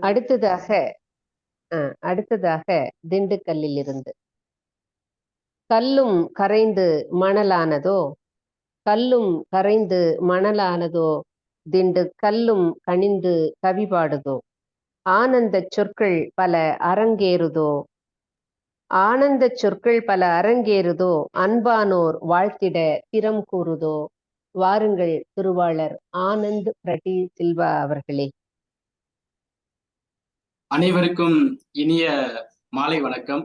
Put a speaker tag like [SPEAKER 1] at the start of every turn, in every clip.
[SPEAKER 1] அடுத்ததாக அடுத்ததாக திண்டுக்கல்லில் இருந்து கல்லும் கரைந்து மணலானதோ, கல்லும் கரைந்து மணலானதோ, திண்டு கல்லும் கனிந்து கவி பாடுதோ, ஆனந்த சொற்கள் பல அரங்கேறுதோ, ஆனந்த சொற்கள் பல அரங்கேறுதோ, அன்பானோர் வாழ்த்திட திறம் கூறுதோ. வாருங்கள் திருவாளர் ஆனந்த் பிரடி சில்வா அவர்களே.
[SPEAKER 2] அனைவருக்கும் இனிய மாலை வணக்கம்.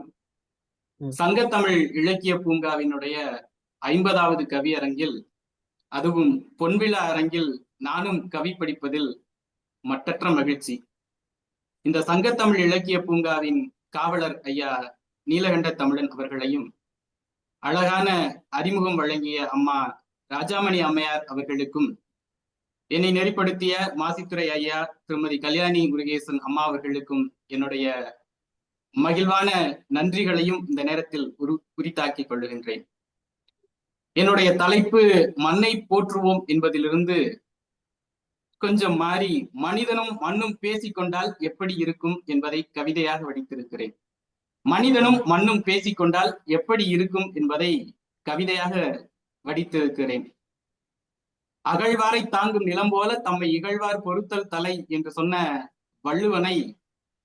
[SPEAKER 2] சங்கத்தமிழ் இலக்கிய பூங்காவினுடைய 50வது கவியரங்கில், அதுவும் பொன்விழா அரங்கில் நானும் கவி படிப்பதில் மட்டற்ற மகிழ்ச்சி. இந்த சங்கத்தமிழ் இலக்கிய பூங்காவின் காவலர் ஐயா நீலகண்ட தமிழன் அவர்களையும், அழகான அறிமுகம் வழங்கிய அம்மா ராஜாமணி அம்மையார் அவர்களுக்கும், என்னை நெறிப்படுத்திய மாசித்துறை ஐயா திருமதி கல்யாணி முருகேசன் அம்மா அவர்களுக்கும் என்னுடைய மகிழ்வான நன்றிகளையும் இந்த நேரத்தில் குறித்தாக்கிக் கொள்ளுகின்றேன். என்னுடைய தலைப்பு மண்ணை போற்றுவோம் என்பதிலிருந்து கொஞ்சம் மாறி மனிதனும் மண்ணும் பேசிக்கொண்டால் எப்படி இருக்கும் என்பதை கவிதையாக வடித்திருக்கிறேன். மனிதனும் மண்ணும் பேசிக்கொண்டால் எப்படி இருக்கும் என்பதை கவிதையாக வடித்திருக்கிறேன். அகழ்வாரை தாங்கும் நிலம் போல தம்மை இகழ்வார் பொறுத்தல் தலை என்று சொன்ன வள்ளுவனை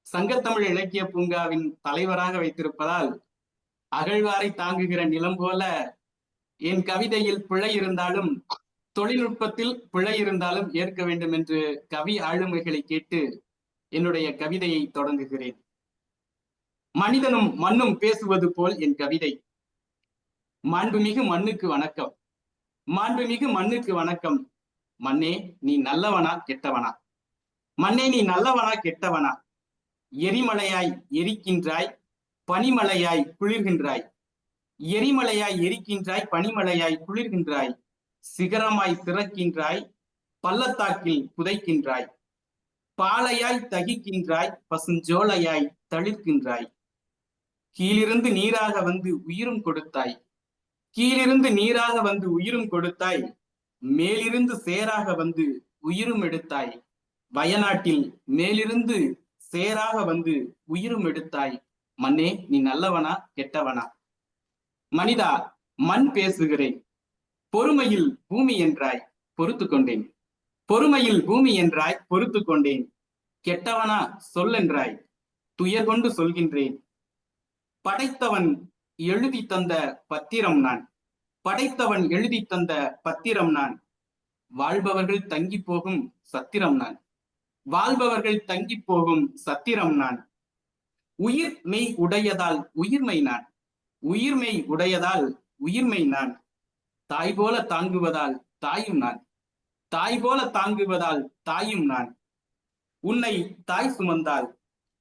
[SPEAKER 2] சங்கத்தமிழ் இலக்கிய பூங்காவின் தலைவராக வைத்திருப்பதால், அகழ்வாரை தாங்குகிற நிலம் போல என் கவிதையில் பிழை இருந்தாலும், தொழில்நுட்பத்தில் பிழை இருந்தாலும் ஏற்க வேண்டும் என்று கவி ஆளுமைகளை கேட்டு என்னுடைய கவிதையை தொடங்குகிறேன். மனிதனும் மண்ணும் பேசுவது போல் என் கவிதை. மாண்புமிகு மண்ணுக்கு வணக்கம். மாண்புமிகு மண்ணுக்கு வணக்கம். மண்ணே, நீ நல்லவனா கெட்டவனா? மண்ணே, நீ நல்லவனா கெட்டவனா? எரிமலையாய் எரிக்கின்றாய், பனிமலையாய் குளிர்கின்றாய். எரிமலையாய் எரிக்கின்றாய், பனிமலையாய் குளிர்கின்றாய். சிகரமாய் சிறக்கின்றாய், பள்ளத்தாக்கில் புதைக்கின்றாய். பாலையாய் தகிக்கின்றாய், பசுஞ்சோலையாய் தளிர்க்கின்றாய். கீழிருந்து நீராக வந்து உயிரும் கொடுத்தாய். கீழிருந்து நீராக வந்து உயிரும் கொடுத்தாய். மேலிருந்து சேராக வந்து உயிரும் எடுத்தாய். வயநாட்டில் மேலிருந்து சேராக வந்து உயிரும் எடுத்தாய். மண்ணே, நீ நல்லவனா கெட்டவனா? மனிதா, மண் பேசுகிறேன். பொறுமையில் பூமி என்றாய், பொறுத்து கொண்டேன். பொறுமையில் பூமி என்றாய், பொறுத்து கொண்டேன். கெட்டவனா சொல்லென்றாய், துயர் கொண்டு சொல்கின்றேன். படைத்தவன் எழுதி தந்த பத்திரம் நான். படைத்தவன் எழுதி தந்த பத்திரம் நான். வாழ்பவர்கள் தங்கி போகும் சத்திரம் நான். வாழ்பவர்கள் தங்கி போகும் சத்திரம் நான். உயிர் மெய் உடையதால் உயிர்மை நான். உயிர்மெய் உடையதால் உயிர்மை நான். தாய் போல தாங்குவதால் தாயும் நான். தாய் போல தாங்குவதால் தாயும் நான். உன்னை தாய் சுமந்தால்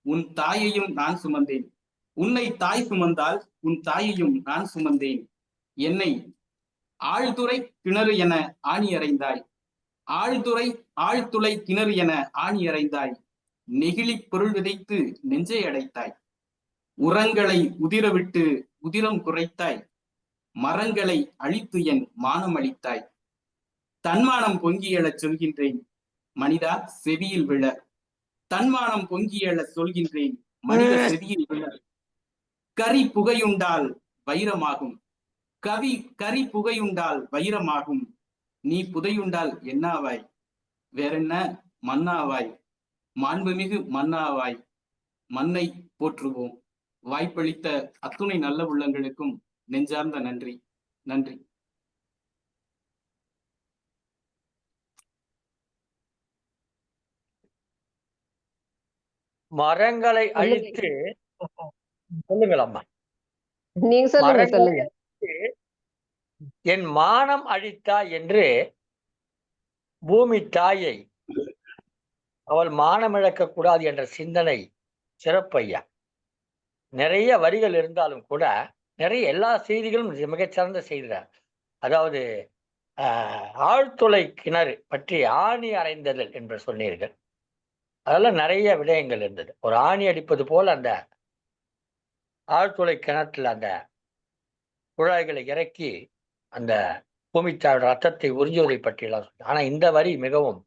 [SPEAKER 2] உன் தாயையும் நான் சுமந்தேன். உன்னை தாய் சுமந்தால் உன் தாயையும் நான் சுமந்தேன். என்னை ஆழ்துறை கிணறு என ஆணி அறைந்தாய். ஆழ்துளை கிணறு என ஆணி அறைந்தாய். நெகிழி பொருள் விதைத்து நெஞ்சை அடைத்தாய். உரங்களை உதிரவிட்டு உதிரம் குறைத்தாய். மரங்களை அழித்து என் மானம் அளித்தாய். தன்மானம் பொங்கி எழச் சொல்கின்றேன், மனிதா செவியில் விழ. தன்மானம் பொங்கி எழச் சொல்கின்றேன், மனித செவியில் விழ. கரி புகையுண்டால் வைரமாகும். கரி புகையுண்டால் வைரமாகும். நீ புதையுண்டால் என்னாவாய்? வேறென்ன? மண்ணாவாய். மாண்புமிகு மண்ணாவாய். மண்ணை போற்றுவோம். வாய்ப்பளித்த அத்துணை நல்ல உள்ளங்களுக்கும் நெஞ்சார்ந்த நன்றி. நன்றி.
[SPEAKER 3] மரங்களை அழித்து சொல்லுங்கள் அம்மா.
[SPEAKER 1] நீங்க சொல்லுங்க சொல்லுங்க.
[SPEAKER 3] என் மானம் அழித்தா என்று பூமி தாயை அவள் மானம் இழக்க கூடாது என்ற சிந்தனை சிறப்பையா. நிறைய வரிகள் இருந்தாலும் கூட நிறைய எல்லா செய்திகளும் மிகச்சிறந்த செய்திதான். அதாவது ஆழ்துளை கிணறு பற்றி ஆணி அறைந்ததல் என்று சொன்னீர்கள். அதெல்லாம் நிறைய விடயங்கள் இருந்தது. ஒரு ஆணி அடிப்பது போல் அந்த ஆழ்துளை கிணற்றில் அந்த குழாய்களை இறக்கி அந்த பூமித்தாயோட ரத்தத்தை உறிஞ்சுவதை பற்றியெல்லாம் சொன்னேன். ஆனா இந்த வரி மிகவும்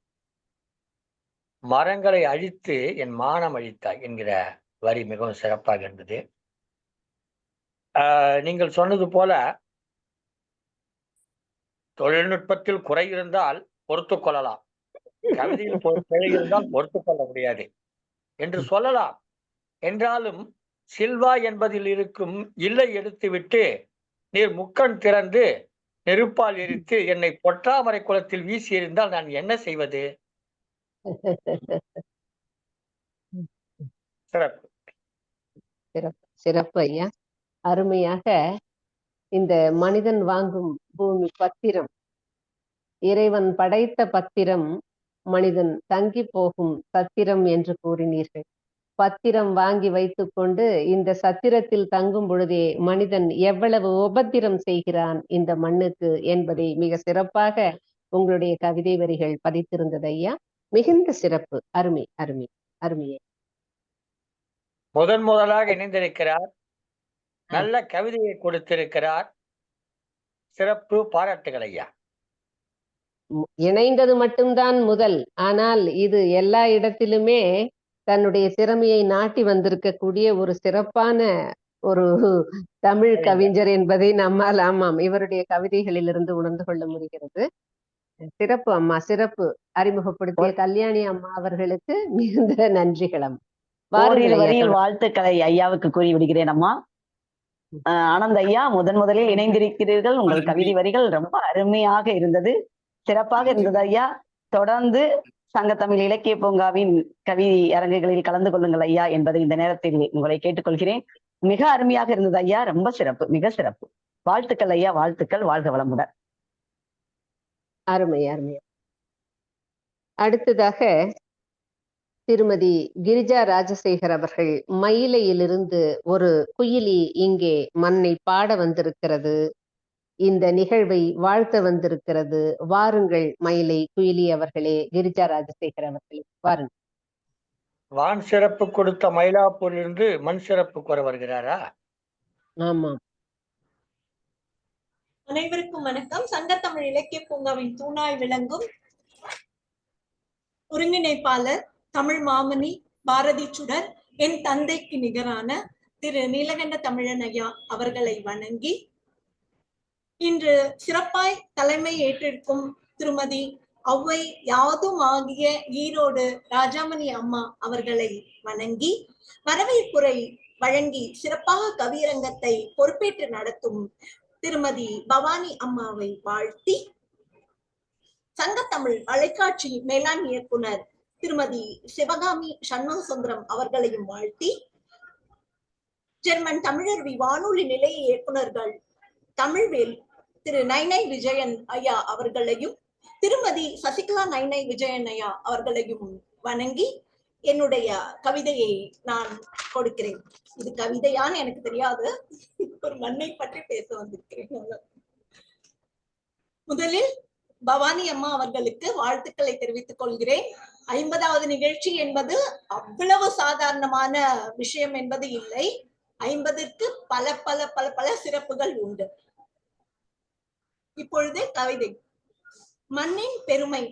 [SPEAKER 3] மரங்களை அழித்து என் மானம் அழித்தாய் என்கிற வரி மிகவும் சிறப்பாக இருந்தது. நீங்கள் சொன்னது போல தொழில்நுட்பத்தில் குறை இருந்தால் பொறுத்து கொள்ளலாம், கவிதையில் பிழை இருந்தால் பொறுத்து கொள்ள முடியாது என்று சொல்லலாம். என்றாலும் சில்வா என்பதில் இருக்கும் இல்லை எடுத்துவிட்டு நீர் முக்கண் திறந்து நெருப்பால் எரித்து என்னை பொற்றாமரை குளத்தில் வீசி எறிந்தால் நான் என்ன செய்வது? சிறப்பு
[SPEAKER 1] சிறப்பு சிறப்பு ஐயா. அருமையாக இந்த மனிதன் வாங்கும் பூமி பத்திரம், இறைவன் படைத்த பத்திரம், மனிதன் தங்கி போகும் சத்திரம் என்று கூறினீர்கள். பத்திரம் வாங்கி வைத்துக்கொண்டு இந்த சத்திரத்தில் தங்கும் பொழுதே மனிதன் எவ்வளவு உபத்திரம் செய்கிறான் இந்த மண்ணுக்கு என்பதை மிக சிறப்பாக உங்களுடைய கவிதை வரிகள் பதித்திருந்தது ஐயா. மிகுந்த சிறப்பு. அருமை அருமை அருமையே.
[SPEAKER 3] முதலாக இணைந்திருக்கிறார், நல்ல கவிதையை கொடுத்திருக்கிறார். சிறப்பு, பாராட்டுகள் ஐயா.
[SPEAKER 1] இணைந்தது மட்டும்தான் முதல், ஆனால் இது எல்லா இடத்திலுமே தன்னுடைய திறமையை நாட்டி வந்திருக்கக்கூடிய ஒரு சிறப்பான ஒரு தமிழ் கவிஞர் என்பதை நம்மால், ஆமாம், இவருடைய கவிதைகளிலிருந்து உணர்ந்து கொள்ள முடிகிறது. சிறப்பு அம்மா, சிறப்பு. அறிமுகப்படுத்திய கல்யாணி அம்மா அவர்களுக்கு மிகுந்த நன்றிகள் அம்மா.
[SPEAKER 4] வரியில் வாழ்த்துக்களை ஐயாவுக்கு கூறி விடுகிறேன் அம்மா. ஆனந்த் ஐயா, முதலில் இணைந்திருக்கிறீர்கள். உங்கள் கவிதை வரிகள் ரொம்ப அருமையாக இருந்தது, சிறப்பாக இருந்தது ஐயா. தொடர்ந்து சங்கத்தமிழ் இலக்கிய பூங்காவின் கவிதை அரங்குகளில் கலந்து கொள்ளுங்கள் ஐயா என்பதை இந்த நேரத்தில் உங்களை கேட்டுக்கொள்கிறேன். மிக அருமையாக இருந்தது ஐயா, ரொம்ப சிறப்பு, மிக சிறப்பு. வாழ்த்துக்கள் ஐயா, வாழ்த்துக்கள். வாழ்க வளமுடன்.
[SPEAKER 1] அருமை அருமை. அடுத்ததாக திருமதி கிரிஜா ராஜசேகர் அவர்கள் மயிலையிலிருந்து ஒரு குயிலி இங்கே மண்ணை பாட வந்திருக்கிறது, இந்த நிகழ்வை வாழ்த்த வந்திருக்கிறது. வாருங்கள் மயிலை குயிலி அவர்களே, கிரிஜா ராஜசேகர் அவர்களே, வாருங்கள்.
[SPEAKER 3] வான் சிறப்பு கொடுத்த மயிலாப்பூரிலிருந்து மண் சிறப்பு கூற வருகிறாரா?
[SPEAKER 1] ஆமாம்.
[SPEAKER 5] அனைவருக்கும் வணக்கம். சங்கத்தமிழ் இலக்கிய பூங்காவின் தூணாய் விளங்கும் ஒருங்கிணைப்பாளர், தமிழ் மாமணி, பாரதி சுடர், என் தந்தைக்கு நிகரான திரு நீலகண்ட தமிழன் ஐயா அவர்களை வணங்கி, இன்று சிறப்பாய் தலைமை ஏற்றிருக்கும் திருமதி ஔவை யாதும் ஆகிய ஈரோடு ராஜாமணி அம்மா அவர்களை வணங்கி, வரவேற்புரை வழங்கி சிறப்பாக கவியரங்கத்தை பொறுப்பேற்று நடத்தும் திருமதி பவானி அம்மாவை வாழ்த்தி, சங்கத்தமிழ் வலைக்காட்சி மேலாண் இயக்குனர் திருமதி சிவகாமி சண்முக சுந்தரம் அவர்களையும் வாழ்த்தி, ஜெர்மன் தமிழருவி வானொலி நிலைய இயக்குனர்கள் தமிழ்வேல் திரு நைனை விஜயன் ஐயா அவர்களையும் திருமதி சசிகலா நைனை விஜயன் ஐயா அவர்களையும் வணங்கி என்னுடைய கவிதையை நான் கொடுக்கிறேன். இது கவிதையான்னு எனக்கு தெரியாது, ஒரு மண்ணை பற்றி பேச வந்திருக்கிறேன். முதலில் பவானி அம்மா அவர்களுக்கு வாழ்த்துக்களை தெரிவித்துக் கொள்கிறேன். 50வது நிகழ்ச்சி என்பது அவ்வளவு சாதாரணமான விஷயம் என்பது இல்லை. 50ற்கு பல பல பல பல சிறப்புகள் உண்டு. இப்பொழுது கவிதை. மண்ணின் பெருமை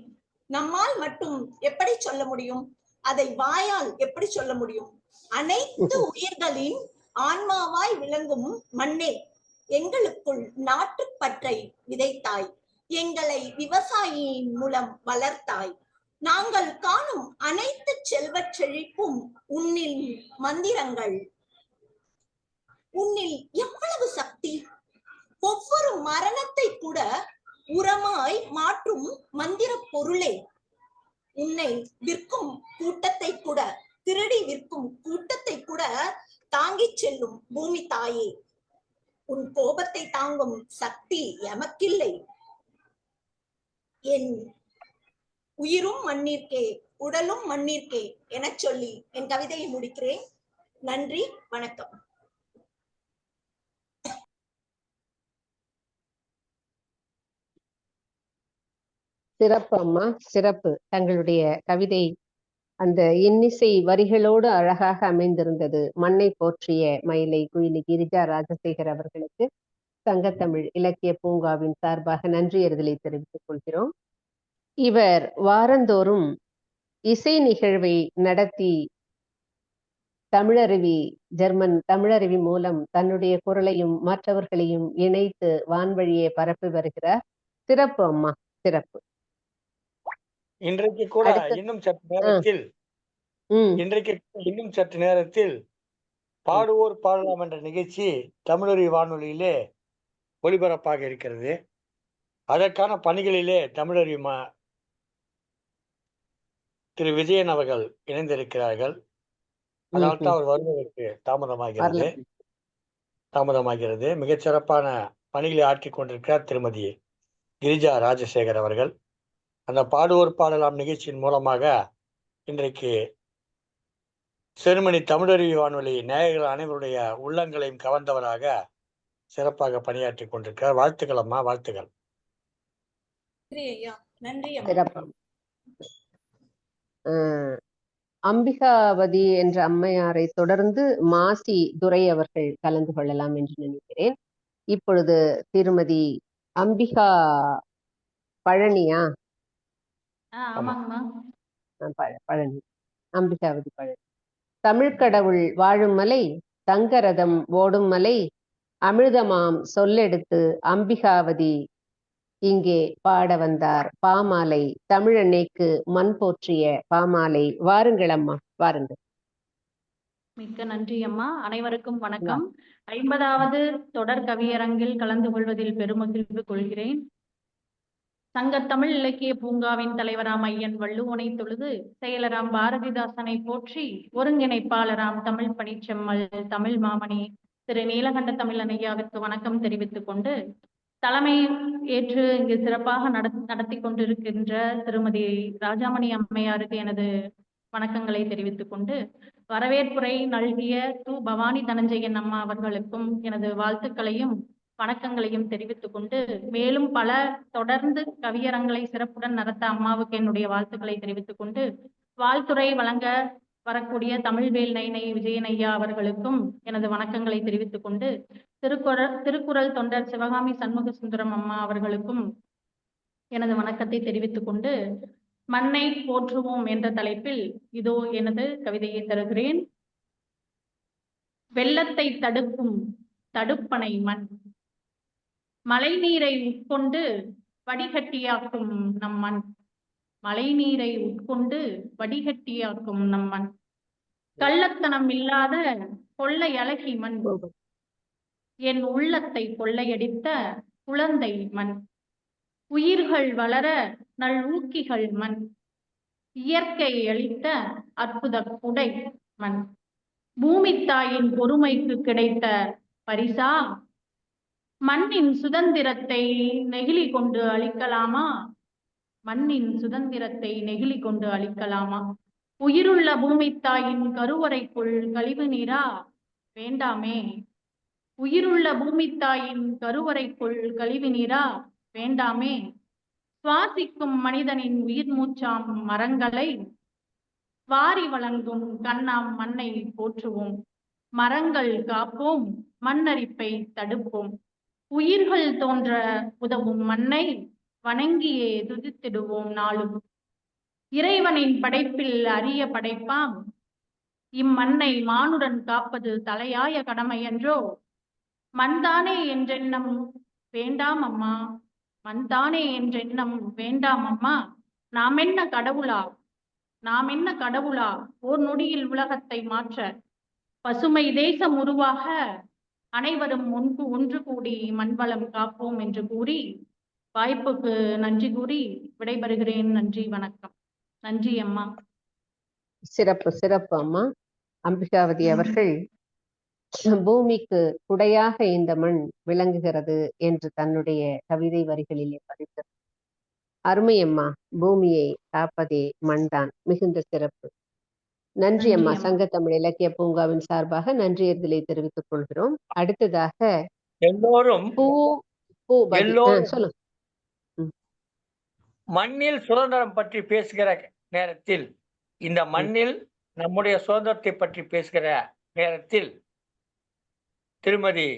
[SPEAKER 5] நம்மால் மட்டும் எப்படி சொல்ல முடியும்? அதை வாயால் எப்படி சொல்ல முடியும்? அனைத்து உயிர்களின் ஆன்மாவாய் விளங்கும் மண்ணே, எங்களுக்குள் நாட்டுப்பற்றை விதைத்தாய், எங்களை விவசாயியின் மூலம் வளர்த்தாய். நாங்கள் காணும் அனைத்து செல்வச் செழிப்பும் உன்னில் மந்திரங்கள். உன்னில் எவ்வளவு சக்தி! ஒவ்வொரு மரணத்தை கூட உரமாய் மாற்றும் மந்திர பொருளே, உன்னை விற்கும் கூட்டத்தை கூட, திருடி விற்கும் கூட்டத்தை கூட தாங்கிச் செல்லும் பூமி தாயே, உன் கோபத்தை தாங்கும் சக்தி எமக்கில்லை. என் உயிரும் மண்ணிற்கே, உடலும் மண்ணிற்கே என சொல்லி என் கவிதையை முடிக்கிறேன். நன்றி, வணக்கம்.
[SPEAKER 1] சிறப்பு அம்மா, சிறப்பு. தங்களுடைய கவிதை அந்த இன்னிசை வரிகளோடு அழகாக அமைந்திருந்தது. மண்ணை போற்றிய மயிலை குயிலி கிரிஜா ராஜசேகர் அவர்களுக்கு சங்கத்தமிழ் இலக்கிய பூங்காவின் சார்பாக நன்றியறிதலை தெரிவித்துக் கொள்கிறோம். இவர் வாரந்தோறும் இசை நிகழ்வை நடத்தி ஜெர்மன் தமிழருவி மூலம் தன்னுடைய குரலையும் மற்றவர்களையும் இணைத்து வான்வழியே பரப்பி வருகிறார். சிறப்பு அம்மா, சிறப்பு.
[SPEAKER 3] இன்றைக்கு கூட இன்னும் சற்று நேரத்தில் பாடுவோர் பாடலாம் என்ற நிகழ்ச்சி தமிழருவி வானொலியிலே ஒளிபரப்பாக இருக்கிறது. அதற்கான பணிகளிலே தமிழருவி திரு விஜயன் அவர்கள் இணைந்திருக்கிறார்கள். அதனால்தான் அவர் வருவதற்கு தாமதமாகிறது. மிகச் சிறப்பான பணிகளை ஆற்றிக் கொண்டிருக்கிறார் திருமதி கிரிஜா ராஜசேகர் அவர்கள். அந்த பாடுவோர் பாடலாம் நிகழ்ச்சியின் மூலமாக இன்றைக்கு செருமனி தமிழருவி வானொலி நேயர்கள் அனைவருடைய உள்ளங்களையும் கவர்ந்தவராக சிறப்பாக பணியாற்றி கொண்டிருக்கிறார். வாழ்த்துக்கள் அம்மா, வாழ்த்துக்கள்.
[SPEAKER 1] அம்பிகாவதி என்ற அம்மையாரை தொடர்ந்து மாசி துரை அவர்கள் கலந்து கொள்ளலாம் என்று நினைக்கிறேன். இப்பொழுது திருமதி அம்பிகா பழனியா? பழனி, அம்பிகாவதி பழனி. தமிழ் கடவுள் வாழும் மலை, தங்கரதம் ஓடும் மலை, அமிர்தமாம் சொல்லெடுத்து அம்பிகாவதி இங்கே பாட வந்தார் பாமாலை. தமிழன்னைக்கு மண் போற்றிய பாமாலை. வாருங்கள் அம்மா, வாருங்கள்.
[SPEAKER 6] மிக்க நன்றி அம்மா. அனைவருக்கும் வணக்கம். 50வது தொடர் கவியரங்கில் கலந்து கொள்வதில் பெருமகிழ்வு கொள்கிறேன். சங்கத்தமிழ் இலக்கிய பூங்காவின் தலைவராம் ஐயன் வள்ளுவனை தொழுது, செயலராம் பாரதிதாசனை போற்றி, ஒருங்கிணைப்பாளராம் தமிழ் பணிச்செம்மல் தமிழ் மாமணி திரு நீலகண்ட தமிழன் ஐயாவிற்கு வணக்கம் தெரிவித்துக் கொண்டு, தலைமை ஏற்று இங்கு சிறப்பாக நடத்தி கொண்டிருக்கின்ற திருமதி ராஜாமணி அம்மையாருக்கு எனது வணக்கங்களை தெரிவித்துக் கொண்டு, வரவேற்புரை நல்கிய பவானி தனஞ்சயன் அம்மா அவர்களுக்கும் எனது வாழ்த்துக்களையும் வணக்கங்களையும் தெரிவித்துக் கொண்டு, மேலும் பல தொடர்ந்து கவியரங்களை சிறப்புடன் நடத்த அம்மாவுக்கு என்னுடைய வாழ்த்துக்களை தெரிவித்துக் கொண்டு, வாழ்த்துறை வழங்க வரக்கூடிய தமிழ்வேல் நைனை விஜயன் ஐயா அவர்களுக்கும் எனது வணக்கங்களை தெரிவித்துக் கொண்டு, திருக்குறள் தொண்டர் சிவகாமி சண்முக சுந்தரம் அம்மா அவர்களுக்கும் எனது வணக்கத்தை தெரிவித்துக் கொண்டு, மண்ணை போற்றுவோம் என்ற தலைப்பில் இதோ எனது கவிதையை தருகிறேன். வெள்ளத்தை தடுக்கும் தடுப்பணை மண், மழை நீரை உட்கொண்டு வடிகட்டியாக்கும் நம் மண், மழை நீரை உட்கொண்டு வடிகட்டியாக்கும் நம் மண், கள்ளத்தனம் இல்லாத கொள்ளை அழகி மண், என் உள்ளத்தை கொள்ளையடித்த குழந்தை மண், உயிர்கள் வளர நல் ஊக்கிகள் மண், இயற்கை அளித்த அற்புத குடை மண், பூமி தாயின் பொறுமைக்கு கிடைத்த பரிசா, மண்ணின் சுதந்திரத்தை நெகிழி கொண்டு அளிக்கலாமா, மண்ணின் சுதந்திரத்தை நெகிழி கொண்டு அளிக்கலாமா, உயிருள்ள பூமி தாயின் கருவறைக்குள் கழிவு நீரா வேண்டாமே, உயிருள்ள பூமி தாயின் கருவறைக்குள் கழிவு நீரா வேண்டாமே, சுவாசிக்கும் மனிதனின் உயிர் மூச்சாம் மரங்களை வாரி வழங்கும் கண்ணாம் மண்ணை போற்றுவோம், மரங்கள் காப்போம், மண்ணரிப்பை தடுப்போம், உயிர்கள் தோன்ற உதவும் மண்ணை வணங்கியே துதித்திடுவோம் நாளும், இறைவனின் படைப்பில் அரிய படைப்பாம் இம்மண்ணை மானுடன் காப்பது தலையாய கடமை என்றோ, மண்தானே என்றெண்ணம் வேண்டாம் அம்மா, மண்தானே என்றெண்ணம் வேண்டாம் அம்மா, நாம் என்ன கடவுளா, நாம் என்ன கடவுளா, ஓர் நொடியில் உலகத்தை மாற்ற, பசுமை தேசம் உருவாக அனைவரும் ஒன்று கூடி மண்வளம் காப்போம் என்று கூறி, வாய்ப்புக்கு நன்றி கூறி விடைபெறுகிறேன். நன்றி, வணக்கம். நன்றி அம்மா.
[SPEAKER 1] சிறப்பு, சிறப்பு அம்மா. அம்பிகாவதி அவர்கள் பூமிக்கு குடையாக இந்த மண் விளங்குகிறது என்று தன்னுடைய கவிதை வரிகளிலே பதித்தது. அருமை அம்மா. பூமியை காப்பதே மண்தான். மிகுந்த சிறப்பு. நன்றி அம்மா. சங்க தமிழ் இலக்கிய பூங்காவின் சார்பாக நன்றியர்களை தெரிவித்துக் கொள்கிறோம். அடுத்ததாக
[SPEAKER 3] எல்லோரும்
[SPEAKER 1] சொல்லுங்க.
[SPEAKER 3] மண்ணில் சுதந்திரம் பற்றி பேசுகிற நேரத்தில், இந்த மண்ணில் நம்முடைய சுதந்திரத்தை பற்றி பேசுகிற நேரத்தில், திருமதி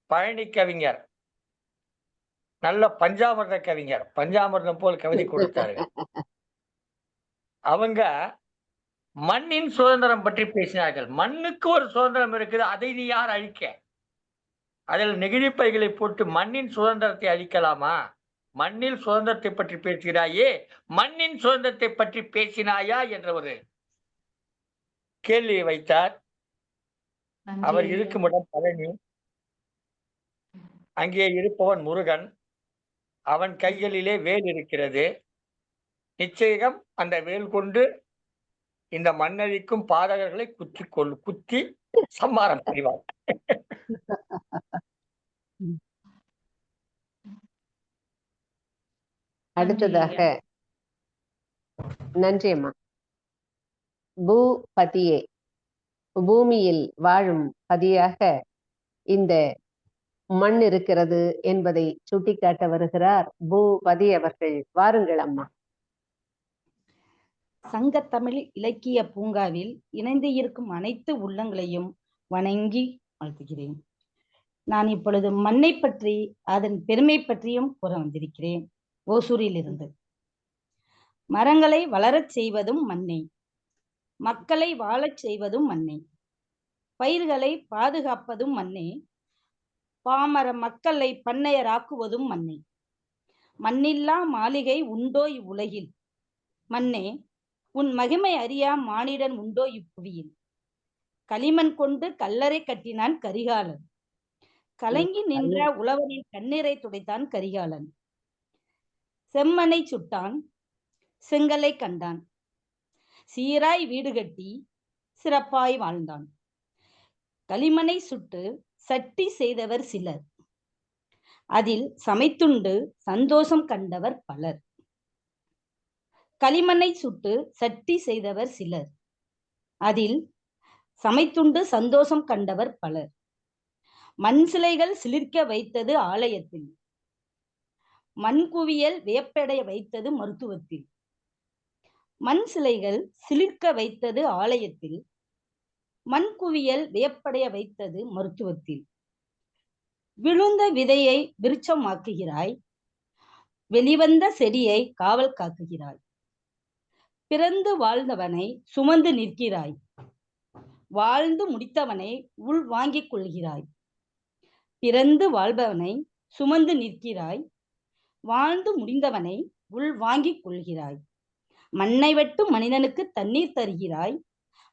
[SPEAKER 3] பழனி கவிஞர் நல்ல பஞ்சாமிர்த கவிஞர், பஞ்சாமிர்தம் போல் கவிதை கொடுத்தார்கள். அவங்க மண்ணின் சுதந்திரம் பற்றி பேசினார்கள். மண்ணுக்கு ஒரு சுதந்திரம் இருக்குது, அதை நீ யார் அழிக்க? அதில் நெகிழிப்பைகளை போட்டு மண்ணின் சுதந்திரத்தை அழிக்கலாமா? மண்ணில் சுதந்திரத்தை பற்றி பேசுகிறாயே, மண்ணின் சுதந்திரத்தை பற்றி பேசினாயா என்ற ஒரு கேள்வியை வைத்தார்.
[SPEAKER 6] நன்றி
[SPEAKER 3] அவர்
[SPEAKER 6] ஐயா.
[SPEAKER 3] இருக்கும் இடம் பழனி. அங்கே இருப்பவன் முருகன். அவன் கைகளிலே வேல் இருக்கிறது. நிச்சயம் அந்த வேல் கொண்டு இந்த மண்ணழிக்கும் பாதகர்களை குத்தி சம்மாரம் செய்வார்.
[SPEAKER 1] அடுத்ததாக நன்றி அம்மா. பூபதியே, பூமியில் வாழும் பதியாக இந்த மண் இருக்கிறது என்பதை சுட்டிக்காட்ட வருகிறார் பூபதி அவர்கள். வாருங்கள் அம்மா.
[SPEAKER 7] சங்கத்தமிழ் இலக்கிய பூங்காவில் இணைந்து இருக்கும் அனைத்து உள்ளங்களையும் வணங்கி வாழ்த்துகிறேன். நான் இப்பொழுது மண்ணை பற்றி அதன் பெருமை பற்றியும் கூற வந்திருக்கிறேன். ஓசூரில் இருந்து. மரங்களை வளரச் செய்வதும் மண்ணே, மக்களை வாழச் செய்வதும் மண்ணே, பயிர்களை பாதுகாப்பதும் மண்ணே, பாமர மக்களை பண்ணையராக்குவதும் மண்ணே. மண்ணில்லா மாளிகை உண்டோ இவ்வுலகில்? மண்ணே, உன் மகிமை அறியா மானிடன் உண்டோ இப்புவியில்? களிமண் கொண்டு கல்லறை கட்டினான் கரிகாலன். கலங்கி நின்ற உழவனின் கண்ணீரை துடைத்தான் கரிகாலன். செம்மனை சுட்டான், செங்கலை கண்டான், சீராய் வீடு கட்டி சிறப்பாய் வாழ்ந்தான். களிமனை சுட்டு சட்டி செய்தவர் சிலர், அதில் சமைத்துண்டு சந்தோஷம் கண்டவர் பலர். களிமண்ணை சுட்டு சட்டி செய்தவர் சிலர், அதில் சமைத்துண்டு சந்தோஷம் கண்டவர் பலர். மண் சிலைகள் சிலிர்க்க வைத்தது ஆலயத்தில், மண் குவியல் வியப்படைய வைத்தது மருத்துவத்தில். மண் சிலைகள் சிலிர்க்க வைத்தது ஆலயத்தில், மண் குவியல் வியப்படைய வைத்தது மருத்துவத்தில். விழுந்த விதையை விருட்சமாக்குகிறாய், வெளிவந்த செடியை காவல் காக்குகிறாய். பிறந்து வாழ்ந்தவனை சுமந்து நிற்கிறாய், வாழ்ந்து முடித்தவனை உள் வாங்கிக் கொள்கிறாய். பிறந்து வாழ்பவனை சுமந்து நிற்கிறாய், வாழ்ந்து முடிந்தவனை உள் வாங்கிக் கொள்கிறாய். மண்ணை வெட்டும் மனிதனுக்கு தண்ணீர் தருகிறாய்,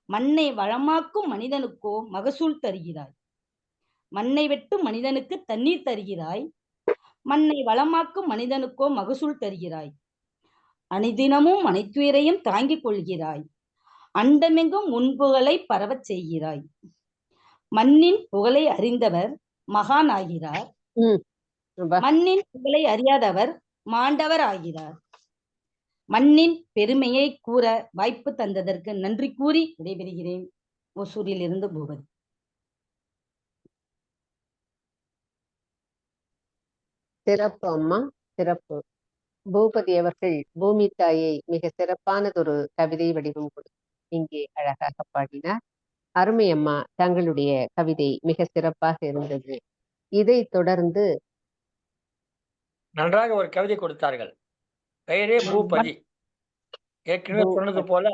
[SPEAKER 7] மண்ணை வளமாக்கும் மனிதனுக்கோ மகசூல் தருகிறாய். மண்ணை வெட்டும் மனிதனுக்கு தண்ணீர் தருகிறாய், மண்ணை வளமாக்கும் மனிதனுக்கோ மகசூல் தருகிறாய். அணிதினமும் அனைத்துயிரையும் தாங்கிக் கொள்கிறாய், அண்டமெங்கும் உன் புகழை பரவச் செய்கிறாய். மண்ணின் புகழை அறிந்தவர் மகான் ஆகிறார், மண்ணின் புகழை அறியாதவர் மாண்டவர் ஆகிறார். மண்ணின் பெருமையை கூற வாய்ப்பு தந்ததற்கு நன்றி கூறி விடைபெறுகிறேன். ஓசூரில் இருந்து பூபதி.
[SPEAKER 1] சிறப்பு அம்மா, சிறப்பு. பூபதி அவர்கள் பூமி தாயை மிக சிறப்பானதொரு கவிதை வடிவம் கொடுத்து இங்கே அழகாக பாடினார். அருமை அம்மா, தங்களுடைய கவிதை மிக சிறப்பாக இருந்தது. இதை தொடர்ந்து
[SPEAKER 3] நன்றாக ஒரு கவிதை கொடுத்தார்கள். பெயரே பூபதி. ஏற்கனவே சொன்னது போல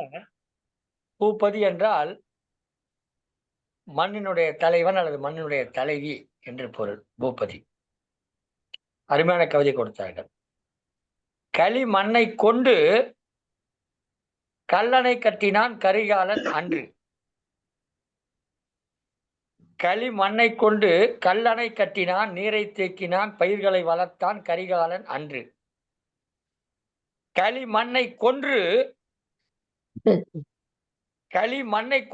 [SPEAKER 3] பூபதி என்றால் மண்ணினுடைய தலைவன் அல்லது மண்ணினுடைய தலைவி என்று பொருள். பூபதி அருமையான கவிதை கொடுத்தார்கள். களி மண்ணை கொண்டு கல்லணை கட்டினான் கரிகாலன் அன்று. களி மண்ணை கொண்டு கல்லணை கட்டினான், நீரை தேக்கினான், பயிர்களை வளர்த்தான் கரிகாலன் அன்று. களி மண்ணை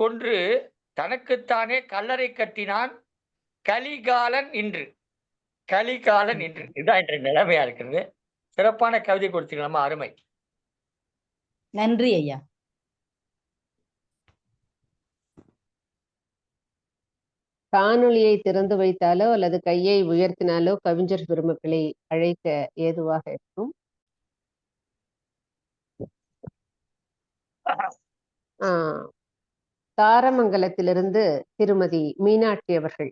[SPEAKER 3] கொன்று தனக்குத்தானே கல்லறை கட்டினான் கலிகாலன் இன்று. கலிகாலன் இன்று இதுதான் இன்று நிலைமையா இருக்கிறது. சிறப்பான கவிதை கொடுத்தீங்களா, அருமை.
[SPEAKER 7] நன்றி ஐயா.
[SPEAKER 1] காணொளியை திறந்து வைத்தாலோ அல்லது கையை உயர்த்தினாலோ கவிஞர் பெருமக்களை அழைக்க ஏதுவாக இருக்கும். தாரமங்கலத்திலிருந்து திருமதி மீனாட்சி அவர்கள்.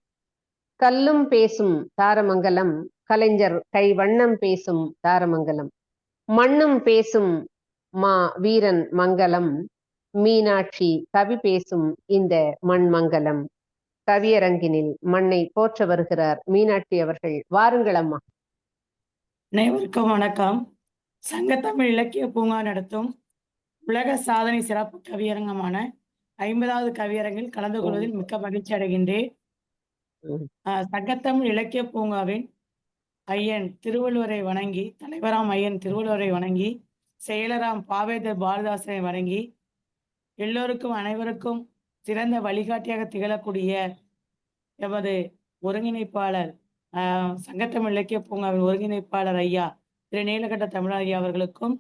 [SPEAKER 1] கல்லும் பேசும் தாரமங்கலம், கலைஞர் கை வண்ணம் பேசும் தாரமங்கலம், மண்ணும் பேசும் மா வீரன் மங்கலம் மீனாட்சி கவி பேசும் இந்த மண்மங்கலம். கவியரங்கினில் மண்ணை போற்ற வருகிறார் மீனாட்சி அவர்கள். வாருங்கள் அம்மா.
[SPEAKER 8] அனைவருக்கும் வணக்கம். சங்கத்தமிழ் இலக்கிய பூங்கா நடத்தும் உலக சாதனை சிறப்பு கவியரங்கமான 50வது கவியரங்கில் கலந்து கொள்வதில் மிக்க மகிழ்ச்சி அடைகின்றேன். சங்கத்தமிழ் இலக்கிய பூங்காவின் ஐயன் திருவள்ளுவரை வணங்கி, தலைவராம் ஐயன் திருவள்ளுவரை வணங்கி, செயலராம் பாவேந்தர் பாரதிதாசனை வணங்கி, எல்லோருக்கும் அனைவருக்கும் சிறந்த வழிகாட்டியாக திகழக்கூடிய எமது ஒருங்கிணைப்பாளர் சங்கத்தமிழ் இலக்கிய பூங்காவின் ஒருங்கிணைப்பாளர் ஐயா திரு நீலகண்ட தமிழர் ஐயா அவர்களுக்கும்,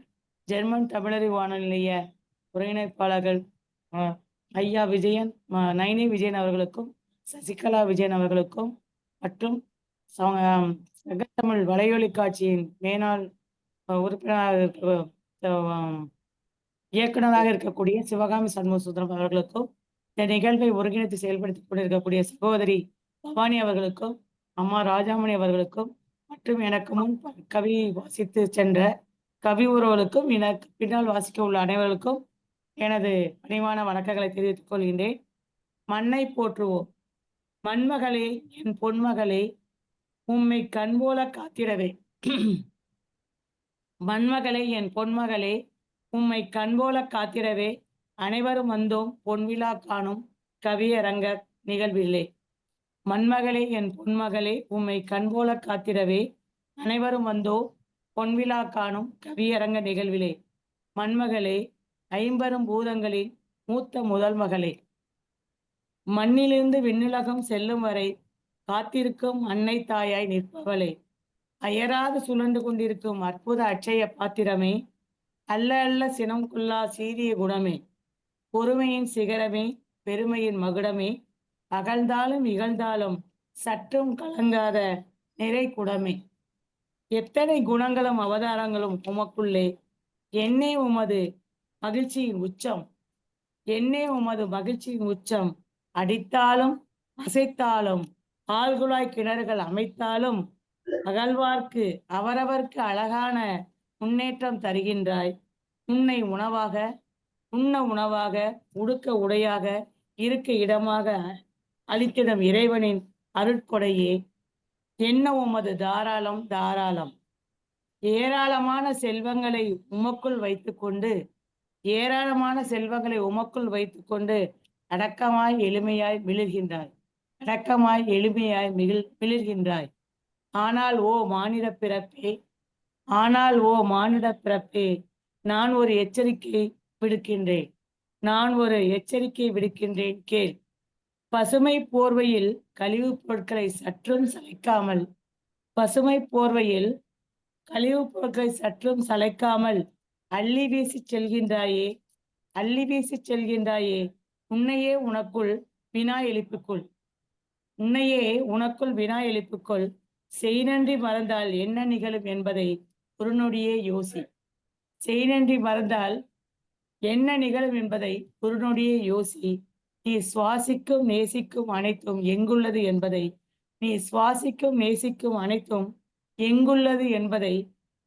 [SPEAKER 8] ஜெர்மன் தமிழறி வானொலி நிலைய ஒருங்கிணைப்பாளர்கள் ஐயா விஜயன் நைனி விஜயன் அவர்களுக்கும், சசிகலா விஜயன் அவர்களுக்கும், மற்றும் சங்கத்தமிழ் வலையொலி காட்சியின் மேனாள் உறுப்பினராக இயக்குநராக இருக்கக்கூடிய சிவகாமி சண்முகசுந்தரம் அவர்களுக்கும், இந்த நிகழ்வை ஒருங்கிணைத்து செயல்படுத்திக் கொண்டிருக்கக்கூடிய சகோதரி பவானி அவர்களுக்கும், அம்மா ராஜாமணி அவர்களுக்கும், மற்றும் எனக்கு முன் கவி வாசித்து சென்ற கவி உறவுகளுக்கும், எனக்கு பின்னால் வாசிக்க உள்ள அனைவருக்கும் எனது பணிவான வணக்கங்களை தெரிவித்துக் கொள்கின்றேன். மண்ணை போற்றுவோம். மண்மகளே என் பொன்மகளே உம்மை கண்போல காத்திடவே. மண்மகளே என் பொன்மகளே உம்மை கண்போல காத்திடவே அனைவரும் வந்தோம் பொன்விழா காணும் கவியரங்க நிகழ்வில்லை. மண்மகளே என் பொன்மகளே உம்மை கண்போல காத்திடவே அனைவரும் வந்தோ பொன்விழா காணும் கவியரங்க நிகழ்விலே. மண்மகளே, ஐம்பெரும் பூதங்களின் மூத்த முதல் மகளே, மண்ணிலிருந்து விண்ணுலகம் செல்லும் வரை காத்திருக்கும் அன்னை தாயாய் நிற்பவளே, அயராது சுழன்று கொண்டிருக்கும் அற்புத அட்சய பாத்திரமே, அல்ல அல்ல சினம் கொள்ளா சீரிய குணமே, பொறுமையின் சிகரமே, பெருமையின் மகுடமே, அகழ்ந்தாலும் இகழ்ந்தாலும் சற்றும் கலங்காத நிறை குடமே, எத்தனை குணங்களும் அவதாரங்களும் உமக்குள்ளே, என்னே உமது மகிழ்ச்சியின் உச்சம், என்னே உமது மகிழ்ச்சியின் உச்சம், அடித்தாலும் அசைத்தாலும் ஆழ்குழாய் கிணறுகள் அமைத்தாலும் அகழ்வார்க்கு அவரவர்க்கு அழகான முன்னேற்றம் தருகின்றாய். உன்னை உணவாக, உண்ண உணவாக, உடுக்க உடையாக, இருக்க இடமாக அளித்திடும் இறைவனின் அருட்கொடையே, என்ன உமது தாராளம் தாராளம். ஏராளமான செல்வங்களை உமக்குள் வைத்துக்கொண்டு, ஏராளமான செல்வங்களை உமக்குள் வைத்துக்கொண்டு அடக்கமாய் எளிமையாய் மிளிர்கின்றாய், அடக்கமாய் எளிமையாய் மிளிர்கின்றாய். ஆனால் ஓ மானிட பிறப்பே, ஆனால் ஓ மானிட பிறப்பே, நான் ஒரு எச்சரிக்கை விடுக்கின்றேன், நான் ஒரு எச்சரிக்கை விடுக்கின்றேன் கேள். பசுமை போர்வையில் கழிவுப் பொருட்களை சற்றும் சளைக்காமல், பசுமை போர்வையில் கழிவுப் பொருட்களை சற்றும் சளைக்காமல் அள்ளி வீசி செல்கின்றாயே, அள்ளி வீசி செல்கின்றாயே, உன்னையே உனக்குள் வினா எழுப்பிக்கொள், உன்னையே உனக்குள் வினா எழுப்பிக்கொள். செய் நன்றி மறந்தால் என்ன நிகழும் என்பதை ஒரு நொடியே யோசி. செய் நன்றி மறந்தால் என்ன நிகழும் என்பதை ஒரு நொடியே யோசி. நீ சுவாசிக்கும் நேசிக்கும் அனைத்தும் எங்குள்ளது என்பதை, நீ சுவாசிக்கும் நேசிக்கும் அனைத்தும் எங்குள்ளது என்பதை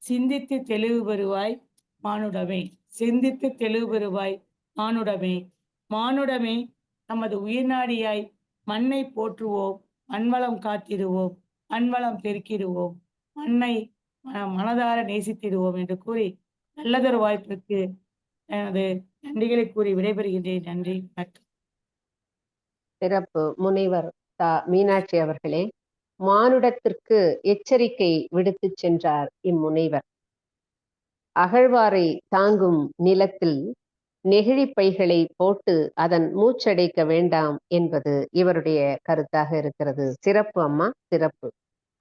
[SPEAKER 8] சிந்தித்து தெளிவு பெறுவாய் மானுடமே, சிந்தித்து தெளிவு பெறுவாய் மானுடமே. மானுடமே, நமது உயிர்நாடியாய் மண்ணை போற்றுவோம், மண்வளம் காத்திடுவோம், மண்வளம் பெருக்கிடுவோம், மண்ணை மனதார நேசித்திடுவோம் என்று கூறி நல்லதொரு வாய்ப்பிற்கு எனது நன்றிகளை கூறி விடைபெறுகின்றேன். நன்றி, வணக்கம்.
[SPEAKER 1] சிறப்பு. முனைவர் மீனாட்சி அவர்களே, மானுடத்திற்கு எச்சரிக்கை விடுத்து சென்றார் இம்முனைவர். அகழ்வாரை தாங்கும் நிலத்தில் நெகிழி பைகளை போட்டு அதன் மூச்சடைக்க வேண்டாம் என்பது இவருடைய கருத்தாக இருக்கிறது. சிறப்பு அம்மா, சிறப்பு.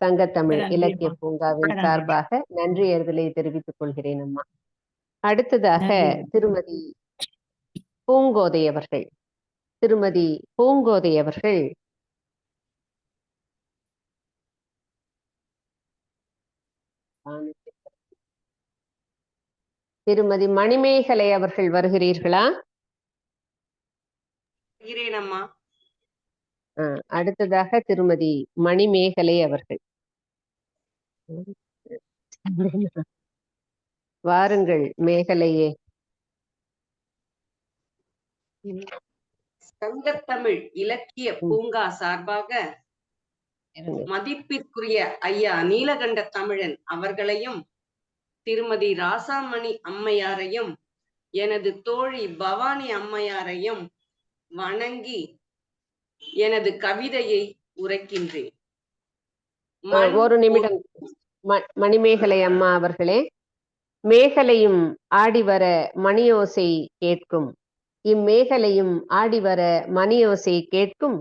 [SPEAKER 1] சங்கத்தமிழ் இலக்கிய பூங்காவின் சார்பாக நன்றியர்களை தெரிவித்துக் கொள்கிறேன் அம்மா. அடுத்ததாக திருமதி பூங்கோதை அவர்கள். திருமதி பூங்கோதை அவர்கள் திருமதி மணிமேகலை அவர்கள் வருகிறீர்களா? அடுத்ததாக திருமதி மணிமேகலை அவர்கள். வாருங்கள் மேகலையே.
[SPEAKER 9] சங்கத்தமிழ் இலக்கிய பூங்கா சார்பாக மதிப்பிற்குரிய ஐயா நீலகண்ட தமிழன் அவர்களையும் திருமதி ராசாமணி அம்மையாரையும் எனது தோழி பவானி அம்மையாரையும் வணங்கி எனது கவிதையை உரைக்கின்றேன்.
[SPEAKER 1] ஒரு நிமிடம் மணிமேகலை அம்மா அவர்களே. மேகலையும் ஆடிவர மணியோசை கேட்கும், இம்மேகலையும் ஆடிவர மணியோசை கேட்கும்,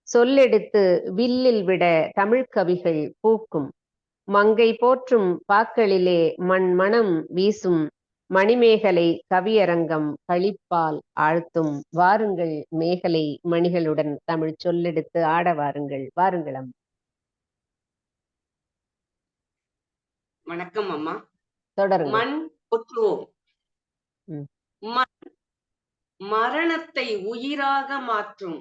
[SPEAKER 1] சொல்லெடுத்து வில்லில் விட தமிழ் கவிகள் பூக்கும், மங்கை போற்றும் பாக்களிலே மணம் வீசும், மணிமேகலை கவியரங்கம் களிப்பால் ஆழ்த்தும். வாருங்கள் மேகலை மணிகளுடன் தமிழ் சொல்லெடுத்து ஆட வாருங்கள். வாருங்களம்.
[SPEAKER 9] வணக்கம் அம்மா.
[SPEAKER 1] தொடருங்க.
[SPEAKER 9] மண் போற்றுவோம். மண் மரணத்தை உயிராக மாற்றும்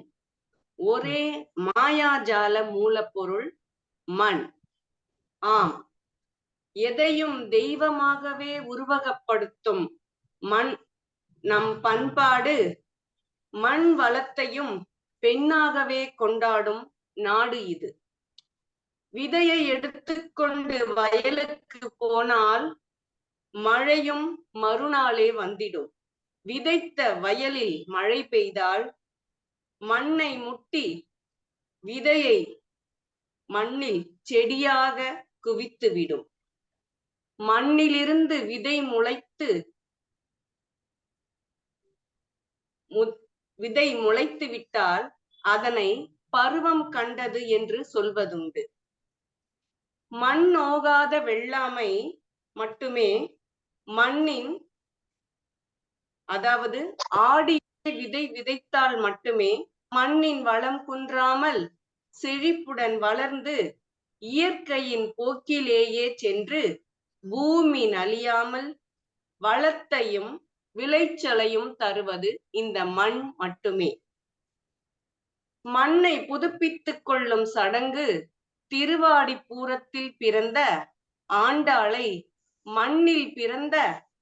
[SPEAKER 9] ஒரே மாயாஜால மூலப்பொருள் மண். ஆம், எதையும் தெய்வமாகவே உருவகப்படுத்தும் மண் நம் பண்பாடு. மண் வளத்தையும் பெண்ணாகவே கொண்டாடும் நாடு இது. விதையை எடுத்துக்கொண்டு வயலுக்கு போனால் மழையும் மறுநாளே வந்திடும். விதைத்த வயலில் மழை பெய்தால் மண்ணை முட்டி விதையை மண்ணில் செடியாக குவித்துவிடும். மண்ணிலிருந்து விதை முளைத்து விட்டால் அதனை பருவம் கண்டது என்று சொல்வதுண்டு. மண் நோகாத வெள்ளாமை மட்டுமே மண்ணின், அதாவது ஆடி விதை விதைத்தால் மட்டுமே மண்ணின் வளம் குன்றாமல் செழிப்புடன் வளர்ந்து இயற்கையின் போக்கிலேயே சென்று பூமி நலியாமல் வளத்தையும் விளைச்சலையும் தருவது இந்த மண் மட்டுமே. மண்ணை புதுப்பித்துக் கொள்ளும் சடங்கு திருவாடிப்பூரத்தில் பிறந்த ஆண்டாளை மண்ணில் பிறந்த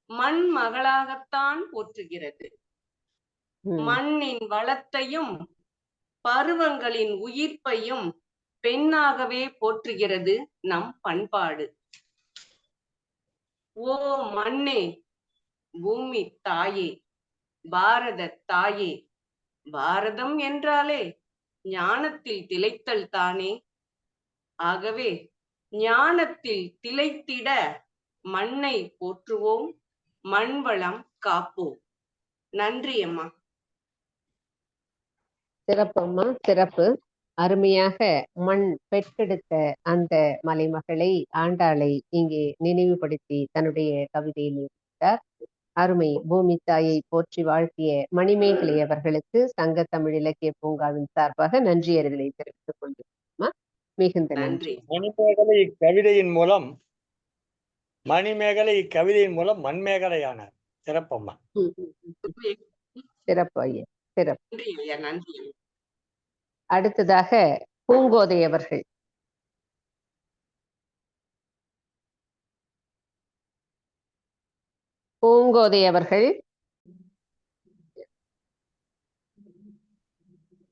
[SPEAKER 9] மண் மகளாகத்தான் போற்றுகிறது. மண்ணின் வளத்தையும் பருவங்களின் உயிர்ப்பையும் பெண்ணாகவே போற்றுகிறது நம் பண்பாடு. ஓ மண்ணே, பூமி தாயே, பாரத தாயே, பாரதம் என்றாலே ஞானத்தில் திளைத்தல் தானே. ஆகவே ஞானத்தில் திளைத்திட மண்ணை போற்றுவோம், மண்வளம் காப்போம். நன்றி அம்மா.
[SPEAKER 1] சிறப்பு அம்மா, சிறப்பு. அருமையாக மண் பெற்றெடுத்த அந்த மலைமகளை ஆண்டாளை இங்கே நினைவுபடுத்தி தன்னுடைய கவிதையில் இருந்தார். அருமை. பூமி தாயை போற்றி வாழ்த்திய மணிமேகலை அவர்களுக்கு சங்க தமிழ் இலக்கிய பூங்காவின் சார்பாக நன்றியர்களை தெரிவித்துக் கொள்கிறோம். மிகுந்த நன்றி.
[SPEAKER 3] மணிமேகலை இக்கவிதையின் மூலம் மண்மேகலையானார். சிறப்பம்மா.
[SPEAKER 1] சிறப்பு ஐயா, சிறப்பு.
[SPEAKER 9] நன்றி.
[SPEAKER 1] அடுத்ததாக பூங்கோதை அவர்கள். பூங்கோதை அவர்கள்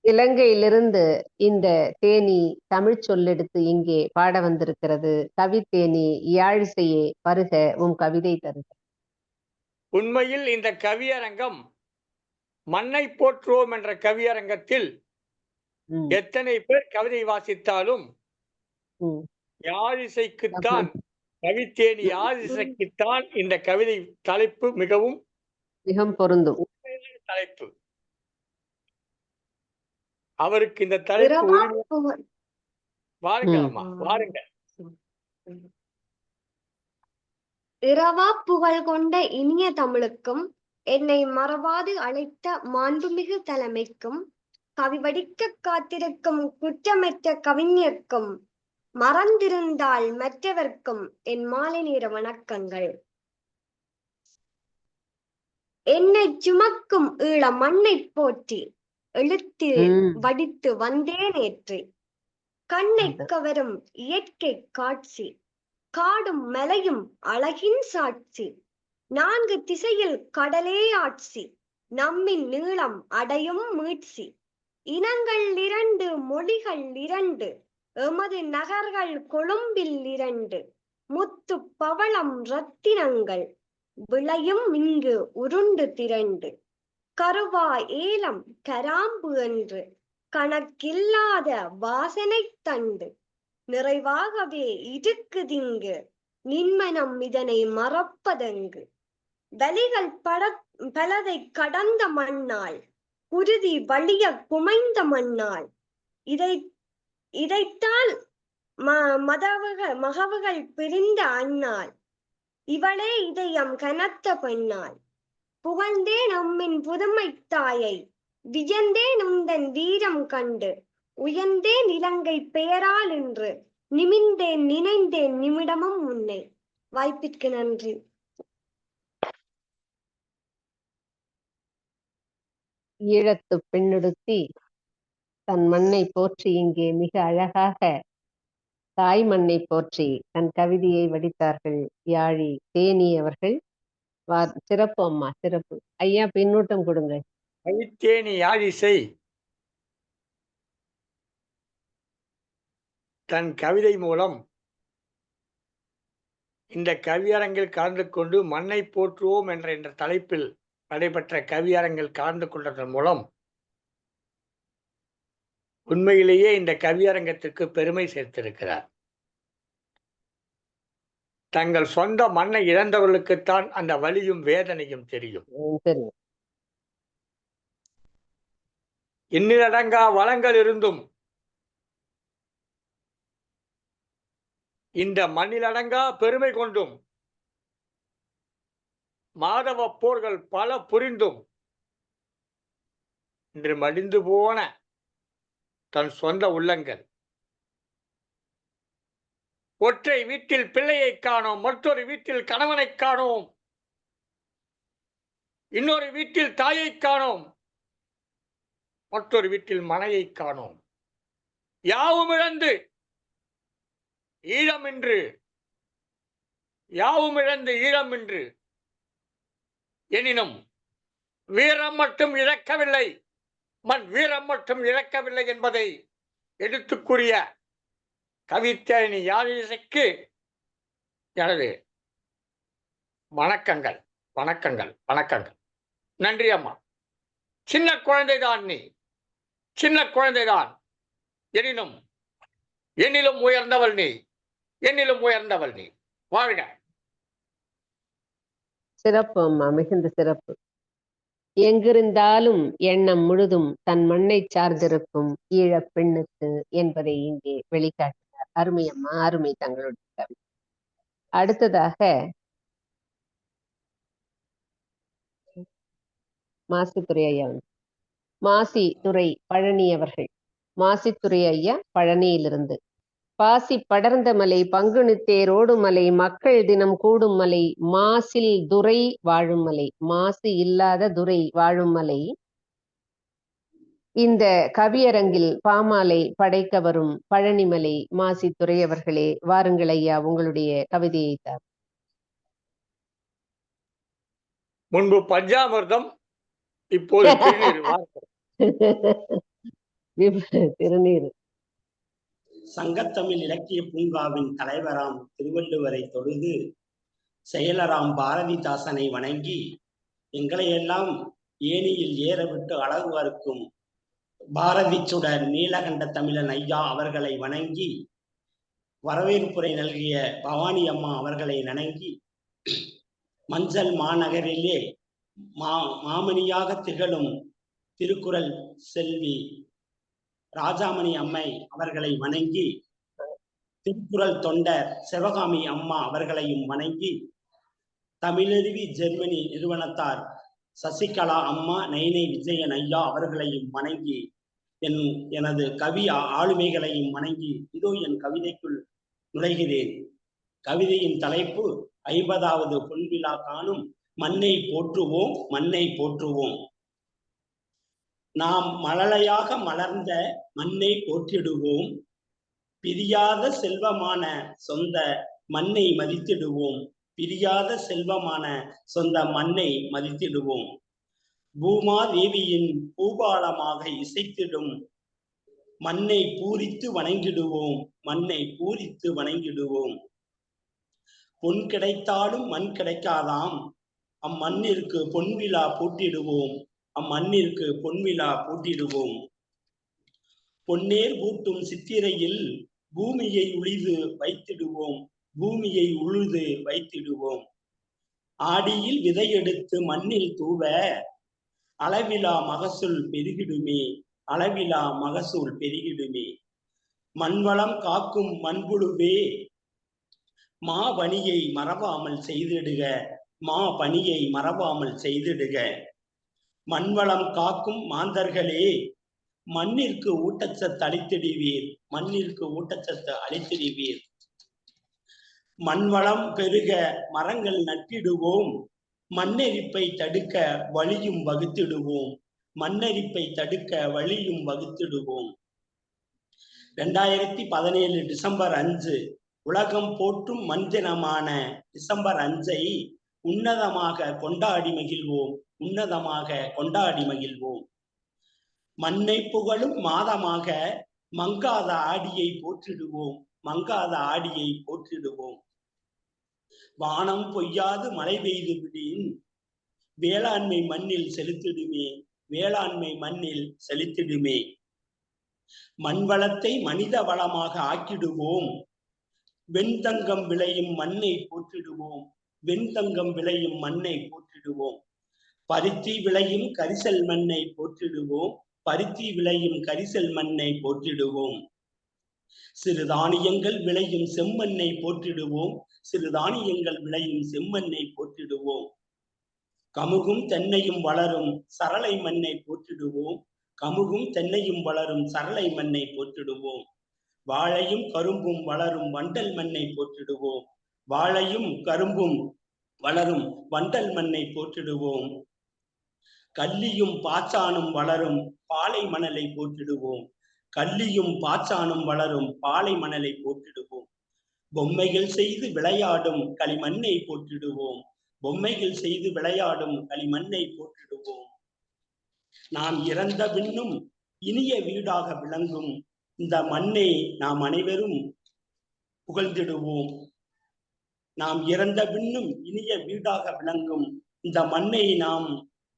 [SPEAKER 1] இலங்கையிலிருந்து இந்த தேனி தமிழ் சொல்லெடுத்து இங்கே பாட வந்திருக்கிறது. கவித்தேனி யாழிசையே வருக, உம் கவிதை தருக.
[SPEAKER 3] உண்மையில் இந்த கவியரங்கம் மண்ணை போற்றுவோம் என்ற கவியரங்கத்தில் எத்தனை பேர் கவிதை வாசித்தாலும் யாழிசைக்குத்தான், கவித்தேனி யாழிசைக்குத்தான் இந்த கவிதை தலைப்பு மிகவும் பொருந்தும் தலைப்பு. அவருக்கு இந்த தலைப்பு வாருங்கம்மா, வாருங்க.
[SPEAKER 10] இரவா புகழ் கொண்ட இனிய தமிழுக்கும் என்னை மறவாது அழைத்த மாண்புமிகு தலைமைக்கும் கவிவடிக்க காத்திருக்கும் குற்றமற்ற கவிஞர்க்கும் மறந்திருந்தால் மற்றவர்க்கும் என் மாலை நேர வணக்கங்கள். என்னை சுமக்கும் ஈழ மண்ணை போற்றி எழுத்து வடித்து வந்தே நேற்று. கண்ணை கவரும் இயற்கை காட்சி, காடும் மலையும் அழகின் சாட்சி, 4 திசையில் கடலே ஆட்சி, நம்மின் நீளம் அடையும் மீட்சி. இனங்கள் 2 மொழிகள் 2 எமது நகர்கள் கொழும்பில் 2 முத்து பவளம் ரத்தினங்கள் விளையும் இங்கு உருண்டு திரண்டு. கருவா ஏலம் கராம்பு என்று கணக்கில்லாத வாசனை தண்டு நிறைவாகவே இருக்குதிங்கு நின்மனம் இதனை மறப்பதெங்கு. வலிகள் பலதை கடந்த மண்ணால் குருதி வலிய குமைந்த மண்ணால் இதைத்தால் மகவுகள் பிரிந்த அண்ணால் இவளே இதயம் கனத்த பெண்ணால். புகழ்ந்தேன் நம்மின் புதுமை தாயை வியந்தேன் உந்தன் வீரம் கண்டு உயர்ந்தேன் இலங்கை பெயரால் என்று நிமிந்தேன் நினைந்தேன் நிமிடமும் முன்னே. வாய்ப்பிற்கு நன்றி.
[SPEAKER 1] ஈழத்து பெண்ணெடுத்தி தன் மண்ணை போற்றி இங்கே மிக அழகாக தாய் மண்ணை போற்றி தன் கவிதையை வடித்தார்கள் யாழி தேனி அவர்கள். சிறப்பு அம்மா, சிறப்பு. ஐயா பின்னூட்டம் கொடுங்க.
[SPEAKER 3] தேனி யாழிசை தன் கவிதை மூலம் இந்த கவியரங்கில் கலந்து கொண்டு மண்ணை போற்றுவோம் என்ற தலைப்பில் நடைபெற்ற கவியரங்கில் கலந்து கொண்டதன் மூலம் உண்மையிலேயே இந்த கவியரங்கத்திற்கு பெருமை சேர்த்திருக்கிறார். தங்கள் சொந்த மண்ணை இழந்தவர்களுக்குத்தான் அந்த வலியும் வேதனையும் தெரியும். எண்ணிலடங்கா வளங்கள் இருந்தும் இந்த மண்ணிலடங்கா பெருமை கொண்டும் மாதவ போர்கள் பல புரிந்தும் இன்று மடிந்து போன தன் சொந்த உள்ளங்கள். ஒற்றை வீட்டில் பிள்ளையை காணோம், மற்றொரு வீட்டில் கணவனை காணோம், இன்னொரு வீட்டில் தாயை காணோம், மற்றொரு வீட்டில் மனையை காணோம். யாவும் இழந்து ஈழம் என்று, யாவும் இழந்து ஈழம் என்று எனினும் வீரம் மட்டும் இழக்கவில்லை, மண் வீரம் மட்டும் இழக்கவில்லை என்பதை எடுத்துக் கூறிய கவித்தேனி யாழிசைக்கு எனது வணக்கங்கள், வணக்கங்கள், வணக்கங்கள். நன்றி அம்மா. சின்ன குழந்தைதான் நீ, சின்ன குழந்தைதான், எனினும் என்னிலும் உயர்ந்தவள் நீ, என்னிலும் உயர்ந்தவள் நீ. வாழ்க.
[SPEAKER 1] சிறப்பு அம்மா, மிகுந்த சிறப்பு. எங்கிருந்தாலும் எண்ணம் முழுதும் தன் மண்ணை சார்ந்திருக்கும் ஈழப் பெண்ணுக்கு என்பதை இங்கே வெளிக்காட்டினார். அருமை அம்மா, அருமை தங்களுடைய கவி. அடுத்ததாக மாசித்துறை ஐயா, மாசித்துறை பழனி அவர்கள். மாசித்துறை ஐயா பழனியிலிருந்து. பாசி படர்ந்த மலை, பங்குனி தேரோடு மலை, மக்கள் தினம் கூடும் மலை, மாசில் துரை வாழும் மலை, மாசு இல்லாத துரை வாழும் மலை. இந்த கவியரங்கில் பாமாலை படைக்க வரும் பழனிமலை மாசித்துறை அவர்களே, வாருங்கள் ஐயா, உங்களுடைய கவிதையை தார்.
[SPEAKER 3] முன்பு பஞ்சாமிர்தம், இப்போது
[SPEAKER 1] திருநீர்.
[SPEAKER 11] சங்கத்தமிழ் இலக்கிய பூங்காவின் தலைவராம் திருவள்ளுவரை தொழுது, செயலராம் பாரதிதாசனை வணங்கி, எங்களையெல்லாம் ஏணியில் ஏறவிட்டு அழகு பார்க்கும் பாரதி சுடர் நீலகண்ட தமிழன் ஐயா அவர்களை வணங்கி, வரவேற்புரை நல்கிய பவானி அம்மா அவர்களை வணங்கி, மஞ்சள் மாநகரிலே மாமணியாக திகழும் திருக்குறள் செல்வி ராஜாமணி அம்மை அவர்களை வணங்கி, திருக்குறள் தொண்டர் சிவகாமி அம்மா அவர்களையும் வணங்கி, தமிழருவி ஜெர்மனி நிறுவனத்தார் சசிகலா அம்மா, நைனை விஜயன் ஐயா அவர்களையும் வணங்கி, எனது கவி ஆளுமைகளையும் வணங்கி இதோ என் கவிதைக்குள் நுழைகிறேன். கவிதையின் தலைப்பு 50வது பொன்விழா காணும் மண்ணை போற்றுவோம், மண்ணை போற்றுவோம். நாம் மழலையாக மலர்ந்த மண்ணை போற்றிடுவோம், பிரியாத செல்வமான சொந்த மண்ணை மதித்திடுவோம், பிரியாத செல்வமான சொந்த மண்ணை மதித்திடுவோம். பூமா தேவியின் பூபாலமாக இசைத்திடும் மண்ணை பூரித்து வணங்கிடுவோம், மண்ணை பூரித்து வணங்கிடுவோம். பொன் கிடைத்தாலும் மண் கிடைக்காதாம், அம்மண்ணிற்கு பொன்விழா பூட்டிடுவோம், அம்மண்ணிற்கு பொன்விழா பூட்டிடுவோம். பொன்னேர் பூட்டும் சித்திரையில் பூமியை உழுது வைத்திடுவோம், பூமியை உழுது வைத்திடுவோம். ஆடியில் விதையெடுத்து மண்ணில் தூவ அளவிலா மகசூல் பெருகிடுமே, அளவிலா மகசூல் பெருகிடுமே. மண்வளம் காக்கும் மண்புழுவே மா பணியை மறவாமல் செய்திடுக, மா பணியை மறவாமல் செய்திடுக. மண்வளம் காக்கும் மாந்தர்களே மண்ணிற்கு ஊட்டச்சத்து அளித்திடுவீர், மண்ணிற்கு ஊட்டச்சத்து அளித்திடுவீர். மண்வளம் பெருக மரங்கள் நட்டிடுவோம், மண்ணெரிப்பை தடுக்க வழியும் வகுத்திடுவோம், மண்ணெரிப்பை தடுக்க வழியும் வகுத்திடுவோம். 2017 டிசம்பர் 5 உலகம் போற்றும் மண் தினமான டிசம்பர் 5ஐ உன்னதமாக கொண்டாடி மகிழ்வோம், உன்னதமாக கொண்டாடி மகிழ்வோம். மண்ணை புகழும் மாதமாக மங்காத ஆடியை போற்றிடுவோம், மங்காத ஆடியை போற்றிடுவோம். வானம் பொய்யாது மழை பெய்து விடின் வேளாண்மை மண்ணில் செலுத்திடுமே, வேளாண்மை மண்ணில் செலுத்திடுமே. மண் வளத்தை மனித வளமாக ஆக்கிடுவோம், வெண்தங்கம் விளையும் மண்ணை போற்றிடுவோம், வெண்தங்கம் விளையும் மண்ணை போற்றிடுவோம். பருத்தி விளையும் கரிசல் மண்ணை போற்றிடுவோம், பருத்தி விளையும் கரிசல் மண்ணை போற்றிடுவோம். சிறுதானியங்கள் விளையும் செம்மண்ணை போற்றிடுவோம், சிறுதானியங்கள் விளையும் செம்மண்ணை போற்றிடுவோம். கமுகும் தென்னையும் வளரும் சரளை மண்ணை போற்றிடுவோம், கமுகும் தென்னையும் வளரும் சரளை மண்ணை போற்றிடுவோம். வாழையும் கரும்பும் வளரும் வண்டல் மண்ணை போற்றிடுவோம், வாழையும் கரும்பும் வளரும் வண்டல் மண்ணை போற்றிடுவோம். கல்லியும் பாச்சானும் வளரும் பாலை மணலை போற்றிடுவோம், கல்லியும் பாச்சானும் வளரும் பாலை மணலை போற்றிடுவோம். பொம்மைகள் செய்து விளையாடும் களிமண்ணை போற்றிடுவோம், பொம்மைகள் செய்து விளையாடும் களிமண்ணை போற்றிடுவோம். நாம் இறந்த பின்னும் இனிய வீடாக விளங்கும் இந்த மண்ணை நாம் அனைவரும் புகழ்ந்திடுவோம். நாம் இறந்த பின்னும் இனிய வீடாக விளங்கும் இந்த மண்ணை நாம்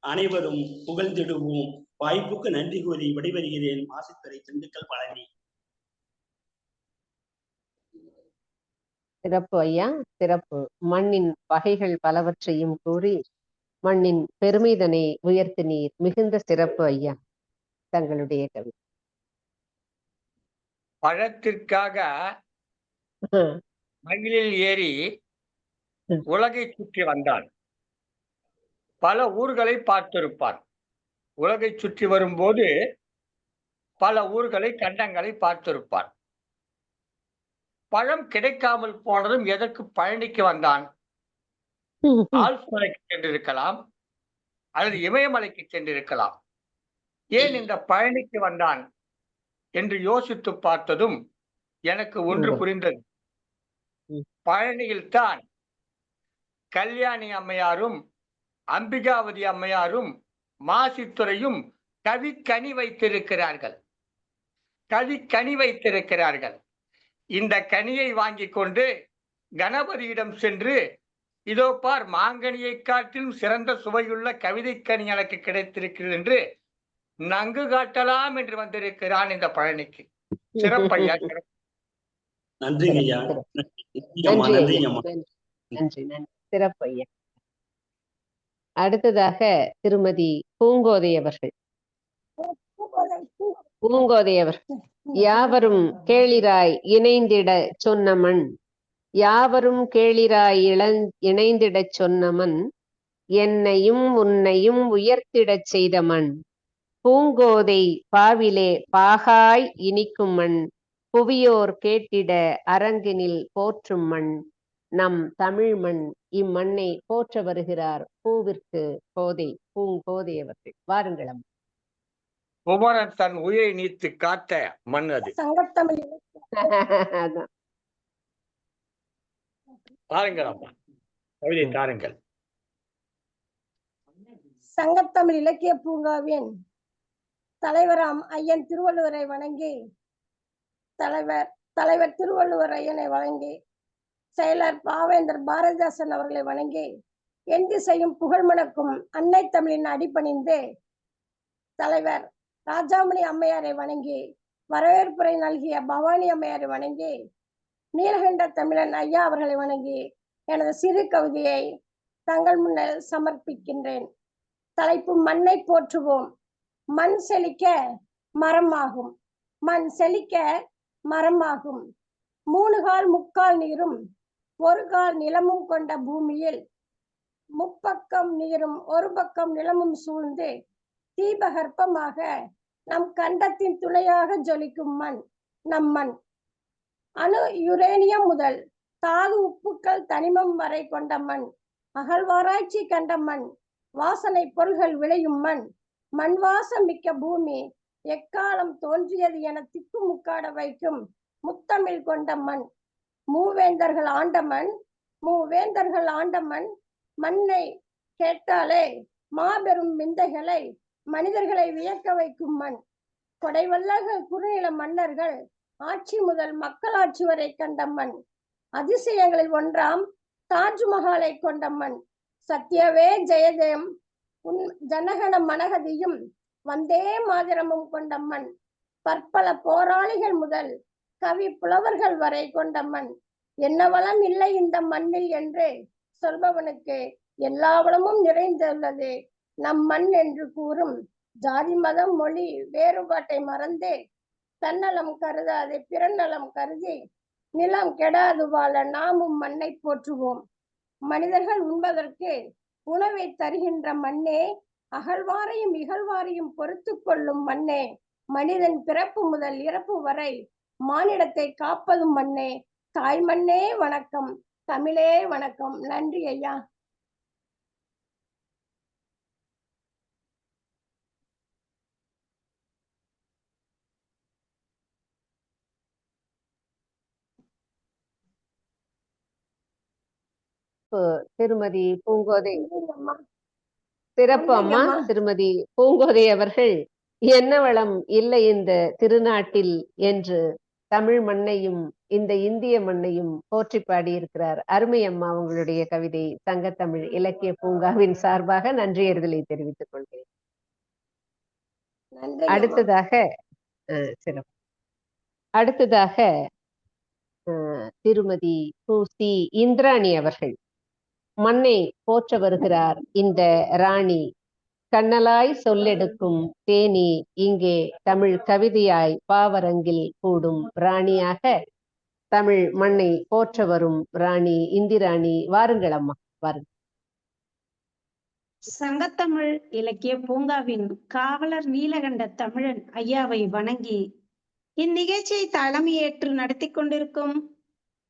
[SPEAKER 11] அனைவரும் புகழ்ந்திடுவோம். வாய்ப்புக்கு நன்றி கூறி விடைபெறுகிறேன். மாசித்துறை, திண்டுக்கல், பழனி.
[SPEAKER 1] சிறப்பு ஐயா, சிறப்பு. மண்ணின் வகைகள் பலவற்றையும் கூறி மண்ணின் பெருமிதனை உயர்த்தினீர். மிகுந்த சிறப்பு ஐயா தங்களுடைய கவி.
[SPEAKER 3] பழத்திற்காக மகிழில் ஏறி உலகை சுற்றி வந்தான். பல ஊர்களை பார்த்திருப்பான். உலகை சுற்றி வரும்போது பல ஊர்களை, கண்டங்களை பார்த்திருப்பான். பழம் கிடைக்காமல் போனதும் எதற்கு பழனிக்கு வந்தான்? ஆல்மலைக்கு சென்றிருக்கலாம், அல்லது இமயமலைக்கு சென்றிருக்கலாம். ஏன் இந்த பழனிக்கு வந்தான் என்று யோசித்து பார்த்ததும் எனக்கு ஒன்று புரிந்தது. பழனியில் தான் கல்யாணி அம்மையாரும் அம்பிகாவதி அம்மையாரும் மாசித்துறையும் கவிக்கனி வைத்திருக்கிறார்கள், கவிக்கனி வைத்திருக்கிறார்கள். இந்த கனியை வாங்கி கொண்டு கணபதியிடம் சென்று, இதோ பார், மாங்கனியை காட்டிலும் சிறந்த சுவையுள்ள கவிதை கனி எனக்கு கிடைத்திருக்கிறது என்று நன்கு காட்டலாம் என்று வந்திருக்கிறான் இந்த பழனிக்கு. சிறப்பையா,
[SPEAKER 11] நன்றி ஐயா.
[SPEAKER 1] நன்றி நன்றி, சிறப்பு ஐயா. அடுத்ததாக திருமதி பூங்கோதை அவர்கள். பூங்கோதை அவர்கள். யாவரும் கேளிராய் இணைந்திட சொன்ன மண், யாவரும் கேளிராய் இணைந்திடச் சொன்ன மண், என்னையும் உன்னையும் உயர்த்திடச் செய்த மண். பூங்கோதை பாவிலே பாகாய் இனிக்கும் மண், புவியோர் கேட்டிட அரங்கினில் போற்றும் மண். நம் தமிழ் மண். இம்மண்ணை போற்ற வருகிறார் பூவிற்கு கோதை, பூங்கோதை அவர்கள். வாருங்களம்.
[SPEAKER 3] குமரன் தன் உயிரை நீத்து காத்த மண் அது. பாருங்கள் அம்மா, கவிதை தாருங்கள்.
[SPEAKER 10] சங்கத்தமிழ் இலக்கிய பூங்காவின் தலைவராம் ஐயன் திருவள்ளுவரை வணங்கி தலைவர் திருவள்ளுவர் ஐயனை வணங்கி செயலர் பாவேந்தர் பாரதிதாசன் அவர்களை வணங்கி என் திசையும் புகழ் மணக்கும் அன்னை தமிழின் அடிபணிந்து தலைவர் ராஜாமணி அம்மையாரை வணங்கி வரவேற்புரை நல்கிய பவானி அம்மையாரை வணங்கி நீலகண்ட தமிழன் ஐயா அவர்களை வணங்கி எனது சிறு கவிதையை தங்கள் முன்னில் சமர்ப்பிக்கின்றேன். தலைப்பு மண்ணை போற்றுவோம். மண் செழிக்க மரமாகும், மண் செழிக்க மரமாகும். 3 கால் 3/4 நீரும் 1 கால் நிலமும் கொண்ட பூமியில் 3 பக்கம் நீரும் 1 பக்கம் நிலமும் சூழ்ந்து தீபகற்பமாக நம் கண்டத்தின் துணையாக ஜொலிக்கும் மண் நம் மண். அணு யுரேனியம் முதல் தாது உப்புக்கள் தனிமம் வரை கொண்ட மண், அகழ்வாராய்ச்சி கண்ட மண், வாசனை பொருள்கள் விளையும் மண், மண் வாசம் மிக்க பூமி எக்காலம் தோன்றியது என திக்கு முக்காட வைக்கும் முத்தமிழ் கொண்ட மண். மூவேந்தர்கள் ஆண்ட மண், மண்ணை கேட்டாலே மாபெரும் விந்தைகளை மனிதர்களை வியக்க வைக்கும் மண். கொடைவல்லர்கள் குறுநில மன்னர்கள் ஆட்சி முதல் மக்களாட்சி வரை கண்ட மண். அதிசயங்களில் ஒன்றாம் தாஜ்மஹாலை கொண்ட மண். சத்யவே ஜெயதேம் ஜனகன மனகதியும் வந்தே மாதிரமும் கொண்ட மண். பற்பல போராளிகள் முதல் கவி புலவர்கள் வரை கொண்ட மண். என்ன வளம் இல்லை இந்த மண்ணில் என்று சொல்பவனுக்கு எல்லா வளமும் நிறைந்துள்ளது நம் மண் என்று கூறும் ஜாதி மதம் மொழி வேறுபாட்டை மறந்து தன்னலம் கருதாது பிறநலம் கருதி நிலம் கெடாது வாழ நாமும் மண்ணை போற்றுவோம். மனிதர்கள் உண்பதற்கு உணவை தருகின்ற மண்ணே, அகழ்வாரையும் இகழ்வாரையும் பொறுத்து கொள்ளும் மண்ணே, மனிதன் பிறப்பு முதல் இறப்பு வரை மானிடத்தை காப்பதும் மண்ணே. தாய் மண்ணே வணக்கம், தமிழே வணக்கம். நன்றி ஐயா.
[SPEAKER 1] திருமதி பூங்கோதை சிறப்பு அம்மா. திருமதி பூங்கோதை அவர்கள் என்ன வளம் இல்லை இந்த திருநாட்டில் என்று தமிழ் மண்ணையும் இந்த இந்திய மண்ணையும் போற்றி பாடியிருக்கிறார். அருமை அம்மா. உங்களுடைய கவிதை சங்கத்தமிழ் இலக்கிய பூங்காவின் சார்பாக நன்றியறிதலை தெரிவித்துக் கொள்கிறேன். அடுத்ததாக திருமதி பூசி இந்திராணி அவர்கள் மண்ணை போற்ற வருகிறார் இந்த ராணி. கண்ணலாய் சொல்லெடுக்கும் தேனி இங்கே தமிழ் கவிதையாய் பாவரங்கில் கூடும் ராணியாக தமிழ் மண்ணை போற்ற வரும் ராணி இந்திராணி. வாருங்கள் அம்மா, வாருங்கள்.
[SPEAKER 12] சங்கத்தமிழ் இலக்கிய பூங்காவின் காவலர் நீலகண்ட தமிழன் ஐயாவை வணங்கி இந்நிகழ்ச்சியை தலைமையேற்று நடத்தி கொண்டிருக்கும்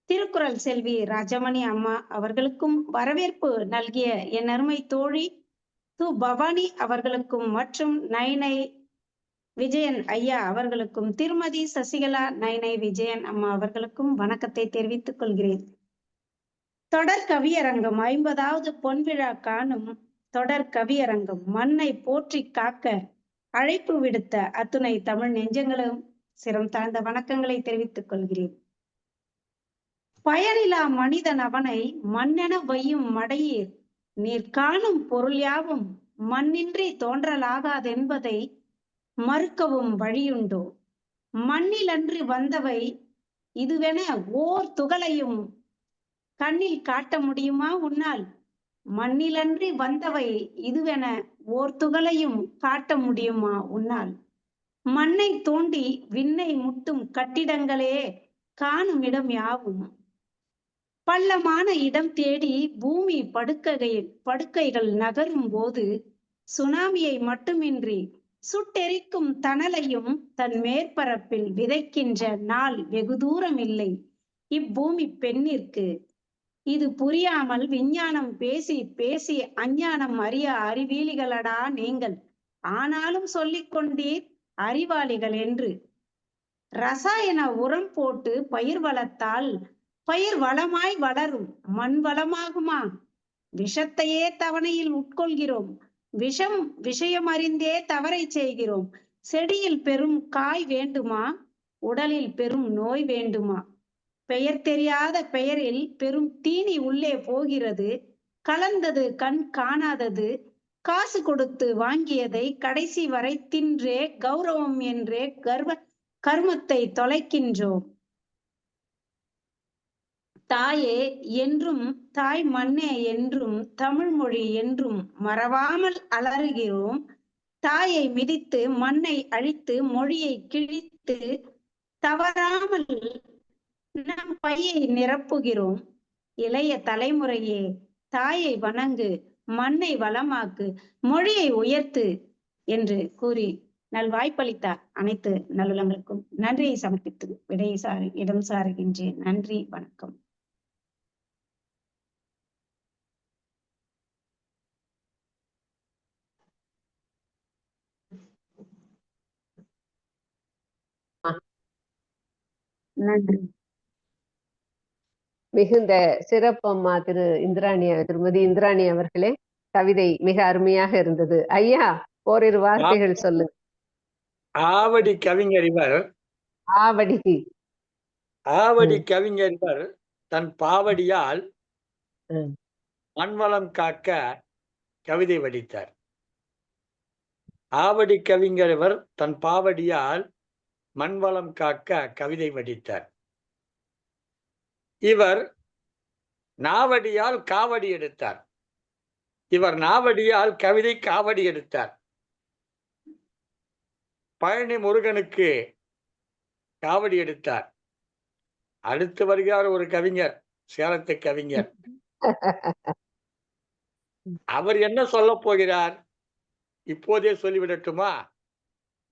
[SPEAKER 12] திருக்குறள் செல்வி ராஜமணி அம்மா அவர்களுக்கும் வரவேற்பு நல்கிய என் அருமை தோழி து பவானி அவர்களுக்கும் மற்றும் நைனை விஜயன் ஐயா அவர்களுக்கும் திருமதி சசிகலா நைனை விஜயன் அம்மா அவர்களுக்கும் வணக்கத்தை தெரிவித்துக் கொள்கிறேன். தொடர் கவியரங்கம் 50வது பொன்விழா காணும் தொடர் கவியரங்கம் மண்ணை போற்றி காக்க அழைப்பு விடுத்த அத்துணை தமிழ் நெஞ்சங்களும் சிரம் தாழ்ந்த வணக்கங்களை தெரிவித்துக் கொள்கிறேன். பயனிலா மனிதன் அவனை மண்ணென வையும் மடையீர் நீர் காணும் பொருள் யாவும் மண்ணின்றி தோன்றலாகாதென்பதை மறுக்கவும் வழியுண்டோ? மண்ணிலன்றி வந்தவை இதுவென ஓர் துகளையும் கண்ணில் காட்ட முடியுமா உன்னால்? மண்ணிலன்றி வந்தவை இதுவென ஓர் துகளையும் காட்ட முடியுமா உன்னால்? மண்ணை தோண்டி விண்ணை முட்டும் கட்டிடங்களே காணும் இடம் யாவும் பள்ளமான இடம் தேடி பூமி படுக்கைகள் நகரும் போது சுனாமியை மட்டுமின்றி சுட்டெரிக்கும் தணலையும் தன் மேற்பரப்பில் விதைக்கின்ற நாள் வெகு தூரம் இல்லை இப்பூமி பெண்ணிற்கு. இது புரியாமல் விஞ்ஞானம் பேசி பேசி அஞ்ஞானம் அறிய அறிவீலிகளடா நீங்கள். ஆனாலும் சொல்லிக் கொண்டீர் அறிவாளிகள் என்று. ரசாயன உரம் போட்டு பயிர் வளர்த்தால் பயிர் வளமாய் வளரும், மண் வளமாகுமா? விஷத்தையே தவணையில் உட்கொள்கிறோம், விஷயம் அறிந்தே தவறை செய்கிறோம். செடியில் பெரும் காய் வேண்டுமா, உடலில் பெரும் நோய் வேண்டுமா? பெயர் தெரியாத பெயரில் பெரும் தீனி உள்ளே போகிறது. கலந்தது கண் காணாதது, காசு கொடுத்து வாங்கியதை கடைசி வரை தின்றே கௌரவம் என்றே கர்மத்தை தொலைக்கின்றோம். தாயே என்றும், தாய் மண்ணே என்றும், தமிழ் மொழி என்றும் மறவாமல் அலறுகிறோம். தாயை மிதித்து மண்ணை அழித்து மொழியை கிழித்து தவறாமல் நம் பையை நிரப்புகிறோம். இளைய தலைமுறையே தாயை வணங்கு, மண்ணை வளமாக்கு, மொழியை உயர்த்து என்று கூறி நல்வாய்ப்பளித்தார். அனைத்து நல்லுள்ளங்களுக்கும் நன்றியை சமர்ப்பித்து இடம் சாருகின்றேன். நன்றி, வணக்கம். நன்றி.
[SPEAKER 1] மிகுந்த சிறப்பம்மா திருமதி இந்திராணி அவர்களே. கவிதை மிக அருமையாக இருந்தது. ஐயா, ஓரிரு வார்த்தைகள் சொல்லுங்க.
[SPEAKER 3] ஆவடி கவிஞரிவர் தன் பாவடியால் மண்வளம் காக்க கவிதை வடித்தார். ஆவடி கவிஞரிவர் தன் பாவடியால் மண்வளம் காக்க கவிதை வடித்தார். இவர் நாவடியால் காவடி எடுத்தார். இவர் நாவடியால் கவிதை காவடி எடுத்தார். பழனி முருகனுக்கு காவடி எடுத்தார். அடுத்து வருகிறார் ஒரு கவிஞர், சேலத்து கவிஞர். அவர் என்ன சொல்ல போகிறார் இப்போதே சொல்லிவிடட்டுமா?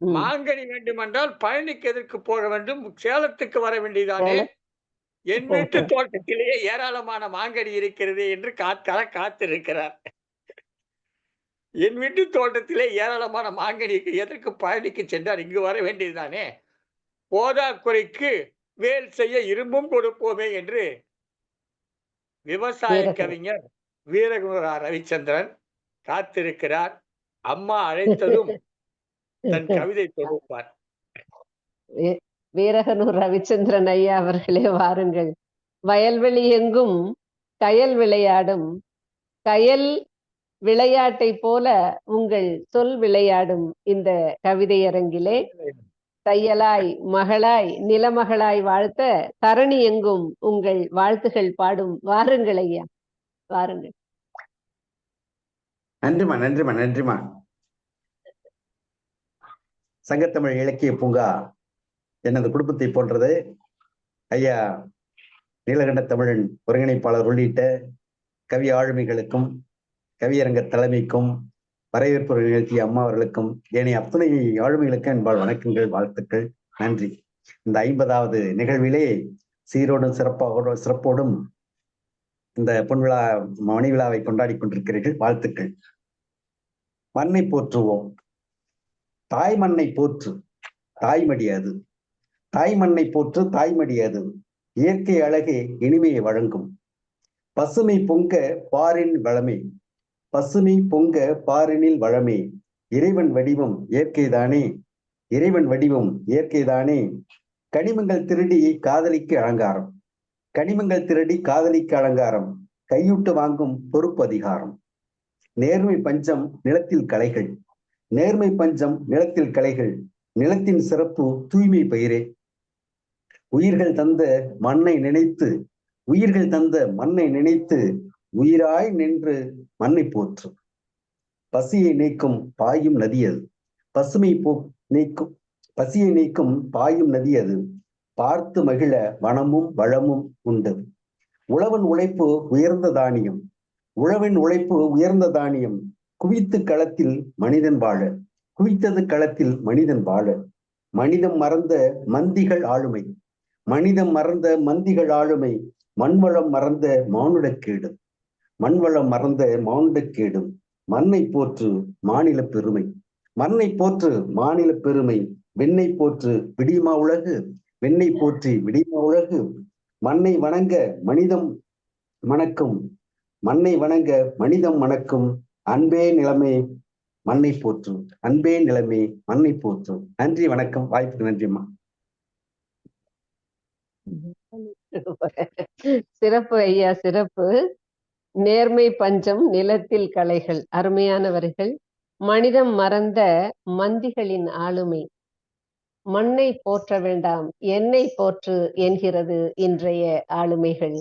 [SPEAKER 3] மாங்கனி வேண்டுமென்றால் பழனிக்கு எதற்கு போக வேண்டும், சேலத்துக்கு வர வேண்டியதானே? என் வீட்டு தோட்டத்திலேயே ஏராளமான மாங்கனி இருக்கிறது என்று காத்திருக்கிறார். என் வீட்டு தோட்டத்திலே ஏராளமான மாங்கனி எதற்கு பழனிக்கு சென்றார்? இங்கு வர வேண்டியதுதானே? போதாக்குறைக்கு வேல் செய்ய இரும்பும் கொடுப்போமே என்று விவசாய கவிஞர் வீரகுமரா ரவிச்சந்திரன் காத்திருக்கிறார். அம்மா அழைத்ததும் தன் கவிதை தொகுப்பார்.
[SPEAKER 1] வீரகனூர் ரவிச்சந்திரன் ஐயா அவர்களே, வாருங்கள். வயல்வெளி எங்கும் கயல் விளையாடும், கயல் விளையாட்டை போல உங்கள் சொல் விளையாடும் இந்த கவிதையரங்கிலே தையலாய் மகளாய் நிலமகளாய் வாழ்த்த தரணி எங்கும் உங்கள் வாழ்த்துகள் பாடும். வாருங்கள் ஐயா, வாருங்கள்.
[SPEAKER 13] நன்றிமா. சங்கத்தமிழ் இலக்கிய பூங்கா எனது குடும்பத்தை போன்றது. ஐயா நீலகண்ட தமிழன் ஒருங்கிணைப்பாளர் உள்ளிட்ட கவி ஆளுமைகளுக்கும் கவியரங்க தலைமைக்கும் வரவேற்பு நிகழ்த்திய அம்மா அவர்களுக்கும் ஏனைய அத்தனை ஆளுமைகளுக்கும் என்பால் வணக்கங்கள், வாழ்த்துக்கள், நன்றி. இந்த 50வது நிகழ்விலே சீரோடும் சிறப்போடும் இந்த பொன்விழா மணி விழாவை கொண்டாடி கொண்டிருக்கிறீர்கள், வாழ்த்துக்கள். மண்ணை போற்றுவோம். தாய் மண்ணை போற்று, தாய்மடி அது. தாய் மண்ணை போற்று, தாய்மடி அது. இயற்கை அழகே இனிமையை வழங்கும். பசுமை பொங்க பாரின் வளமே, பசுமை பொங்க பாரினில் வளமே. இறைவன் வடிவம் இயற்கைதானே, இறைவன் வடிவம் இயற்கைதானே. கனிமங்கள் திருடி காதலிக்கு அலங்காரம், கனிமங்கள் திருடி காதலிக்கு அலங்காரம். கையூட்டு வாங்கும் பொறுப்பு அதிகாரம். நேர்மை பஞ்சம் நிலத்தில் கலைகள், நேர்மை பஞ்சம் நிலத்தில் கலைகள். நிலத்தின் சிறப்பு தூய்மை பயிரே. உயிர்கள் தந்த மண்ணை நினைத்து, உயிர்கள் தந்த மண்ணை நினைத்து உயிராய் நின்று மண்ணை போற்று. பசியை நீக்கும் பாயும் நதி அது, பசியை நீக்கும் பாயும் நதி அது. பார்த்து மகிழ வனமும் வளமும் உண்டு. உழவன் உழைப்பு உயர்ந்த தானியம், உழவன் உழைப்பு உயர்ந்த தானியம். குவித்து களத்தில் மனிதன் வாழ, குவித்தது களத்தில் மனிதன் வாழ. மனிதம் மறந்த மந்திகள் ஆளுமை, மனிதம் மறந்த மந்திகள் ஆளுமை. மண்வளம் மறந்த மானுடக்கேடு, மண்வளம் மறந்த மானுடக்கேடு. மண்ணை போற்று மாநில பெருமை, மண்ணை போற்று மாநில பெருமை. வெண்ணை போற்று விடியுமா உலகு, வெண்ணை போற்றி விடியுமா உலகு. மண்ணை வணங்க மனிதம் மணக்கும், மண்ணை வணங்க மனிதம் மணக்கும். அன்பே நிலமே மண்ணை போற்று. அன்பே நிலமே மண்ணை போற்று. நன்றி, வணக்கம். வாய்ப்புக்கு நன்றிம்மா.
[SPEAKER 1] சிறப்பு ஐயா, சிறப்பு. நேர்மை பஞ்சம் நிலத்தில் களைகள். அருமையானவர்கள். மனிதம் மறந்த மந்திகளின் ஆளுமை. மண்ணை போற்ற வேண்டாம், என்னை போற்று என்கிறது இன்றைய ஆளுமைகள்.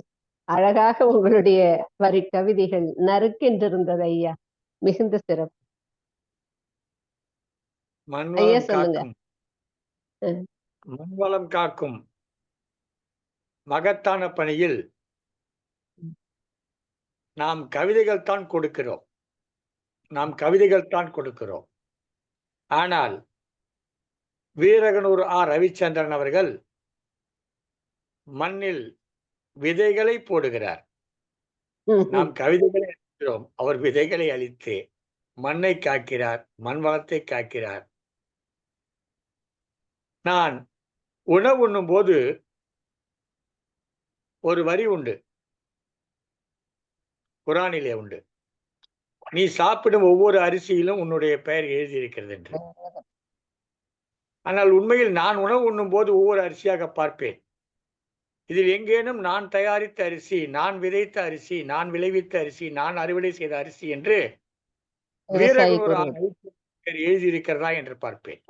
[SPEAKER 1] அழகாக உங்களுடைய வரி கவிதைகள் நறுக்கென்றிருந்தது ஐயா. மிகுந்த சிறப்பு ஐயா. சொல்லுங்க.
[SPEAKER 3] மண்வளம் காக்கும் மகத்தான பணியில் நாம் கவிதைகள் தான் கொடுக்கிறோம். ஆனால் வீரகனூர் ரவிச்சந்திரன் அவர்கள் மண்ணில் விதைகளை போடுகிறார். நாம் கவிதைகளை அளிக்கிறோம், அவர் விதைகளை அளித்து மண்ணை காக்கிறார், மண் வளத்தை காக்கிறார். நான் உணவு உண்ணும் போது ஒரு வரி உண்டு, குரானிலே உண்டு, நீ சாப்பிடும் ஒவ்வொரு அரிசியிலும் உன்னுடைய பெயர் எழுதியிருக்கிறது என்று. ஆனால் உண்மையில் நான் உணவு உண்ணும் போது ஒவ்வொரு அரிசியாக பார்ப்பேன். இதில் எங்கேனும் நான் தயாரித்த அரிசி, நான் விதைத்த அரிசி, நான் விளைவித்த அரிசி, நான் அறுவடை செய்த அரிசி என்று எழுதியிருக்கிறதா என்று பார்ப்பேன்.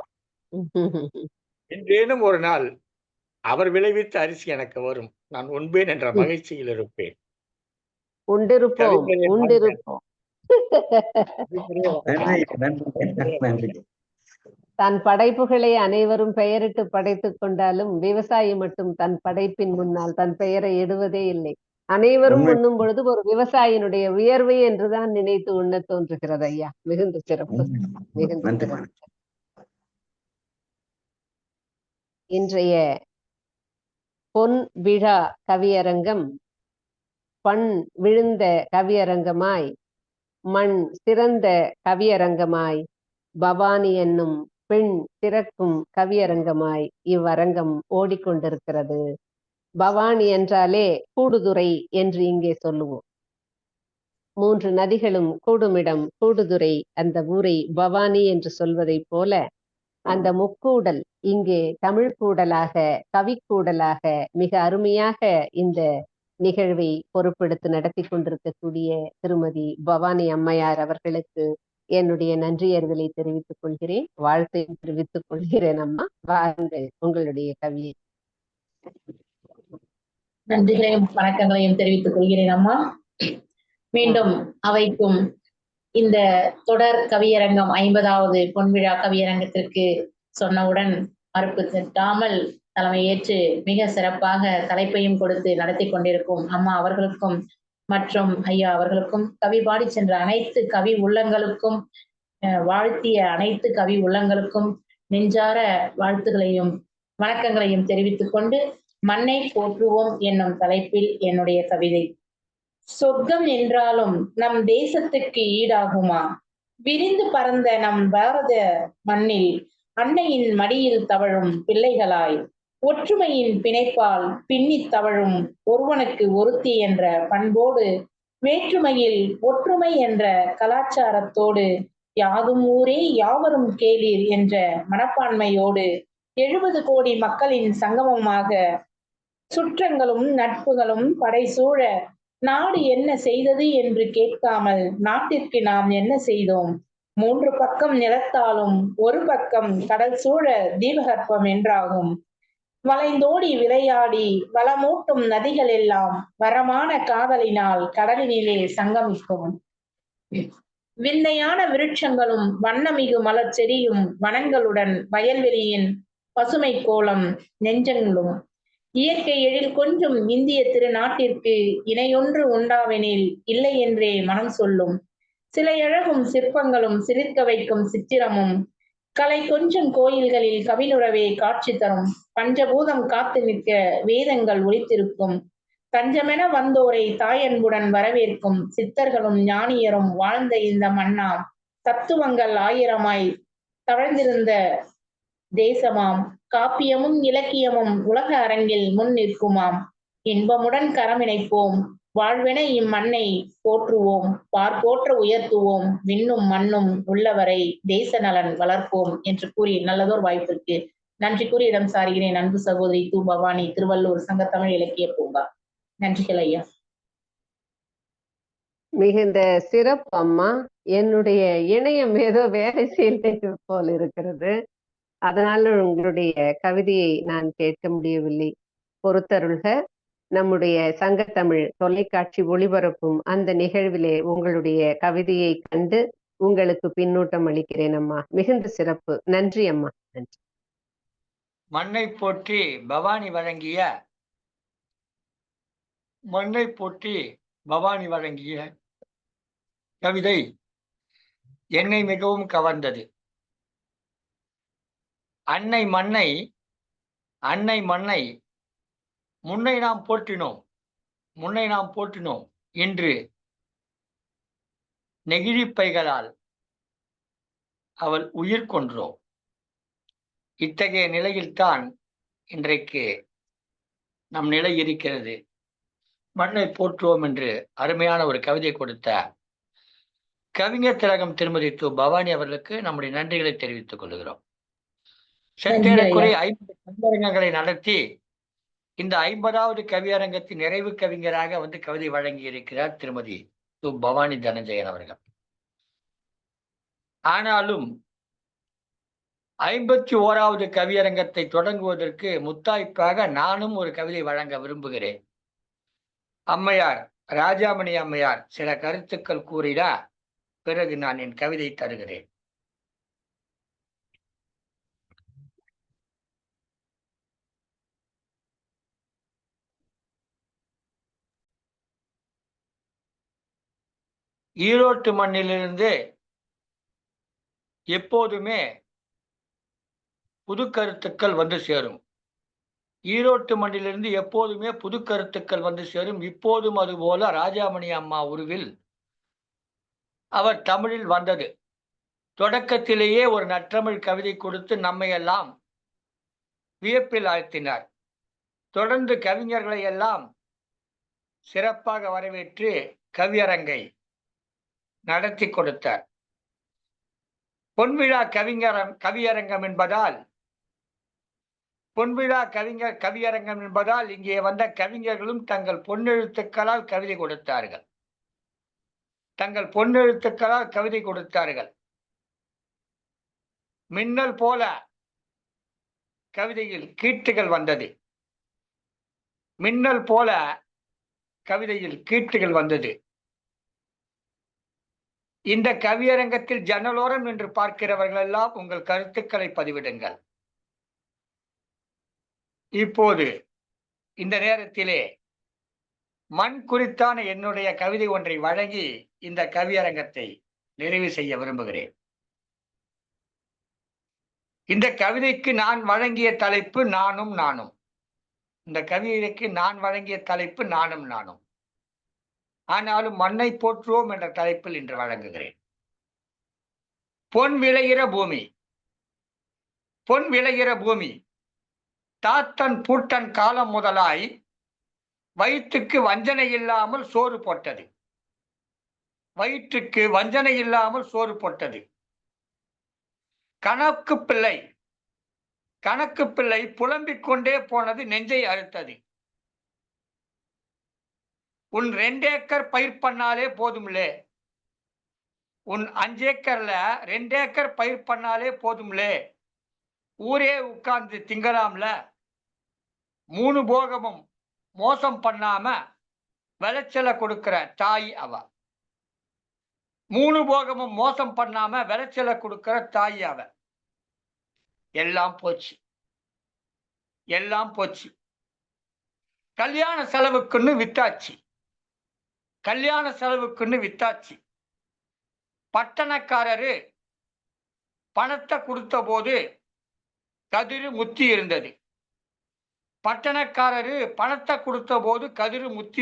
[SPEAKER 3] என்றேனும் ஒரு நாள் அவர் விளைவித்த அரிசி எனக்கு வரும், நான் உண்பேன் என்ற மகிழ்ச்சியில் இருப்பேன்.
[SPEAKER 1] தன் படைப்புகளை அனைவரும் பெயரிட்டு படைத்துக் கொண்டாலும் விவசாயி மட்டும் தன் படைப்பின் முன்னால் தன் பெயரை இடுவதே இல்லை. அனைவரும் உண்ணும் பொழுது ஒரு விவசாயினுடைய உயர்வை என்றுதான் நினைத்து உண்ண தோன்றுகிறது ஐயா. மிகுந்த சிறப்பு, மிகுந்த சிறப்பு. இன்றைய பொன் விழா கவியரங்கம் பண் விழுந்த கவியரங்கமாய், மண் சிறந்த கவியரங்கமாய், பவானி என்னும் பெண் திறக்கும் கவியரங்கமாய் இவ்வரங்கம் ஓடிக்கொண்டிருக்கிறது. பவானி என்றாலே கூடுதுறை என்று இங்கே சொல்லுவோம். 3 நதிகளும் கூடுமிடம் கூடுதுறை. அந்த ஊரை பவானி என்று சொல்வதைப் போல அந்த முக்கூடல் இங்கே தமிழ் கூடலாக, கவிக்கூடலாக மிக அருமையாக இந்த நிகழ்வை பொறுப்பெடுத்து நடத்தி கொண்டிருக்கக்கூடிய திருமதி பவானி அம்மையார் அவர்களுக்கு என்னுடைய நன்றியறிதலை தெரிவித்துக் கொள்கிறேன், வாழ்த்தை தெரிவித்துக் கொள்கிறேன். அம்மா, வாருங்கள் உங்களுடைய கவியை.
[SPEAKER 14] நன்றிகளையும் வணக்கங்களையும் தெரிவித்துக் கொள்கிறேன் அம்மா. மீண்டும் அவைக்கும் இந்த தொடர் கவியரங்கம் 50வது பொன்விழா கவியரங்கத்திற்கு சொன்னவுடன் மறுப்பு தட்டாமல் தலைமையேற்று மிக சிறப்பாக தலைப்பையும் கொடுத்து நடத்தி கொண்டிருக்கும் அம்மா அவர்களுக்கும் மற்றும் ஐயா அவர்களுக்கும், கவி பாடி சென்ற அனைத்து கவி உள்ளங்களுக்கும், வாழ்த்திய அனைத்து கவி உள்ளங்களுக்கும் நெஞ்சார வாழ்த்துகளையும் வணக்கங்களையும் தெரிவித்துக் கொண்டு, மண்ணை போற்றுவோம் என்னும் தலைப்பில் என்னுடைய கவிதை. சொர்க்கம் என்றாலும் நம் தேசத்துக்கு ஈடாகுமா? விரிந்து பறந்த நம் பாரத மண்ணில் அன்னையின் மடியில் தவழும் பிள்ளைகளாய், ஒற்றுமையின் பிணைப்பால் பின்னித் தவழும் ஒருவனுக்கு ஒருத்தி என்ற பண்போடு, வேற்றுமையில் ஒற்றுமை என்ற கலாச்சாரத்தோடு, யாதும் ஊரே யாவரும் கேளீர் என்ற மனப்பான்மையோடு 70 கோடி மக்களின் சங்கமமாக, சுற்றங்களும் நட்புகளும் படைசூழ, நாடு என்ன செய்தது என்று கேட்காமல் நாட்டிற்கு நாம் என்ன செய்தோம்? 3 பக்கம் நிலத்தாலும் ஒரு பக்கம் கடல் சூழ தீபகற்பம் என்றாகும். வளைந்தோடி விளையாடி வளமூட்டும் நதிகள் எல்லாம் வரமான காதலினால் கடலினிலே சங்கமிக்கும். விந்தையான விருட்சங்களும் வண்ணமிகு மலர் செடியும் வனங்களுடன் வயல்வெளியின் பசுமை கோலம் நெஞ்சங்களும், இயற்கை எழில் கொஞ்சம் இந்திய திருநாட்டிற்கு இணையொன்று உண்டாவெனில் இல்லை என்றே மனம் சொல்லும். சிலையழகும் சிற்பங்களும் சிலிர்க்க வைக்கும் சித்திரமும், கலை கொஞ்சம் கோயில்களில் கவினுறவே காட்சி தரும். பஞ்சபூதம் காத்து நிற்க வேதங்கள் ஒலித்திருக்கும். தஞ்சமென வந்தோரை தாயன்புடன் வரவேற்கும் சித்தர்களும் ஞானியரும் வாழ்ந்த இந்த மண்ணாம். தத்துவங்கள் 1000ஆய் தவழ்ந்திருந்த தேசமாம். காப்பியமும் இலக்கியமும் உலக அரங்கில் முன் நிற்குமாம். இன்பமுடன் கரமிணைப்போம், வாழ்வென இம்மண்ணை போற்றுவோம், போற்ற உயர்த்துவோம், விண்ணும் மண்ணும் உள்ளவரை தேச நலன் வளர்ப்போம் என்று கூறி நல்லதோர் வாய்ப்பிற்கு நன்றி கூறி இடம் சாருகிறேன். அன்பு சகோதரி து. பவானி, திருவள்ளூர் சங்கத்தமிழ் இலக்கிய பூங்கா. நன்றிகள் ஐயா.
[SPEAKER 1] மிகுந்த சிறப்பு அம்மா. என்னுடைய இணையம் ஏதோ வேலை செய்யலை போல் இருக்கிறது, அதனால உங்களுடைய கவிதையை நான் கேட்க முடியவில்லை, பொறுத்தருள்க. நம்முடைய சங்கத்தமிழ் தொலைக்காட்சி ஒளிபரப்பும் அந்த நிகழ்விலே உங்களுடைய கவிதையை கண்டு உங்களுக்கு பின்னூட்டம் அளிக்கிறேன் அம்மா. மிகுந்த சிறப்பு. நன்றி அம்மா. நன்றி.
[SPEAKER 3] மண்ணை போற்றி பவானி வழங்கிய கவிதை என்னை மிகவும் கவர்ந்தது. அன்னை மண்ணை முன்னை நாம் போற்றினோம், இன்று நெகிழிப்பைகளால் அவள் உயிர் கொன்றோம். இத்தகைய நிலையில்தான் இன்றைக்கு நம் நிலை இருக்கிறது. மண்ணை போற்றுவோம் என்று அருமையான ஒரு கவிதை கொடுத்த கவிஞர் திலகம் திருமதி து. பவானி அவர்களுக்கு நம்முடைய நன்றிகளை தெரிவித்துக் கொள்கிறோம். சற்றேறக்குறை 50 கவியரங்கங்களை நடத்தி இந்த 50வது கவியரங்கத்தின் நிறைவு கவிஞராக வந்து கவிதை வழங்கி இருக்கிறார் திருமதி து. பவானி தனஞ்சயன் அவர்கள். ஆனாலும் 51வது கவியரங்கத்தை தொடங்குவதற்கு முத்தாய்ப்பாக நானும் ஒரு கவிதை வழங்க விரும்புகிறேன். அம்மையார் ராஜாமணி அம்மையார் சில கருத்துக்கள் கூறினா பிறகு நான் என் கவிதை தருகிறேன். ஈரோட்டு மண்ணிலிருந்து எப்போதுமே புது கருத்துக்கள் வந்து சேரும். ஈரோட்டு மண்ணிலிருந்து எப்போதுமே புது கருத்துக்கள் வந்து சேரும். இப்போதும் அதுபோல ராஜாமணி அம்மா உருவில் அவர் தமிழில் வந்தது. தொடக்கத்திலேயே ஒரு நற்றமிழ் கவிதை கொடுத்து நம்மை எல்லாம் வியப்பில் ஆழ்த்தினார். தொடர்ந்து கவிஞர்களை எல்லாம் சிறப்பாக வரவேற்று கவியரங்கை நடத்தி கொடுத்தார். பொன்விழா கவியரங்கம் என்பதால் இங்கே வந்த கவிஞர்களும் தங்கள் பொன்னெழுத்துக்களால் கவிதை கொடுத்தார்கள். மின்னல் போல கவிதையில் கீற்றுகள் வந்தது. இந்த கவியரங்கத்தில் ஜன்னலோரம் என்று பார்க்கிறவர்கள் எல்லாம் உங்கள் கருத்துக்களை பதிவிடுங்கள். இப்போது இந்த நேரத்திலே மண் குறித்தான என்னுடைய கவிதை ஒன்றை வழங்கி இந்த கவியரங்கத்தை நிறைவு செய்ய விரும்புகிறேன். இந்த கவிதைக்கு நான் வழங்கிய தலைப்பு நானும் நானும். ஆனாலும் மண்ணை போற்றுவோம் என்ற தலைப்பில் இன்று வழங்குகிறேன். பொன் விளைகிற பூமி தாத்தன் பூட்டன் காலம் முதலாய் வயிற்றுக்கு வஞ்சனை இல்லாமல் சோறு போட்டது. கணக்கு பிள்ளை புலம்பிக் கொண்டே போனது, நெஞ்சை அறுத்தது. உன் 2 ஏக்கர் பயிர் பண்ணாலே போதும்லே, உன் 5 ஏக்கர்ல 2 ஏக்கர் பயிர் பண்ணாலே போதும்லே, ஊரே உட்கார்ந்து திங்கலாம்ல. 3 போகமும் மோசம் பண்ணாம விளைச்சலை கொடுக்கிற தாய் அவ. 3 போகமும் மோசம் பண்ணாம விளைச்சலை கொடுக்கிற தாய் அவ. எல்லாம் போச்சு. கல்யாண செலவுக்குன்னு வித்தாச்சு. பட்டணக்காரரு பணத்தை கொடுத்த போது கதிரு முத்தி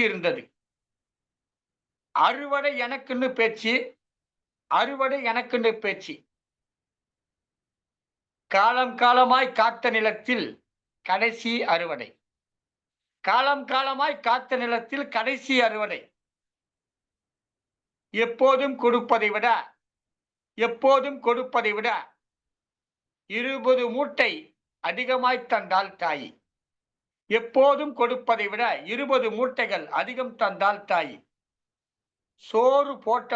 [SPEAKER 3] இருந்தது. அறுவடை எனக்குன்னு பேச்சு. காலம் காலமாய் காத்த நிலத்தில் கடைசி அறுவடை. காலம் காலமாய் காத்த நிலத்தில் கடைசி அறுவடை. எப்போதும் கொடுப்பதை விட 20 மூட்டை அதிகமாய் தந்தால் தாய். எப்போதும் கொடுப்பதை விட 20 மூட்டைகள் அதிகம் தந்தால் தாய். சோறு போட்ட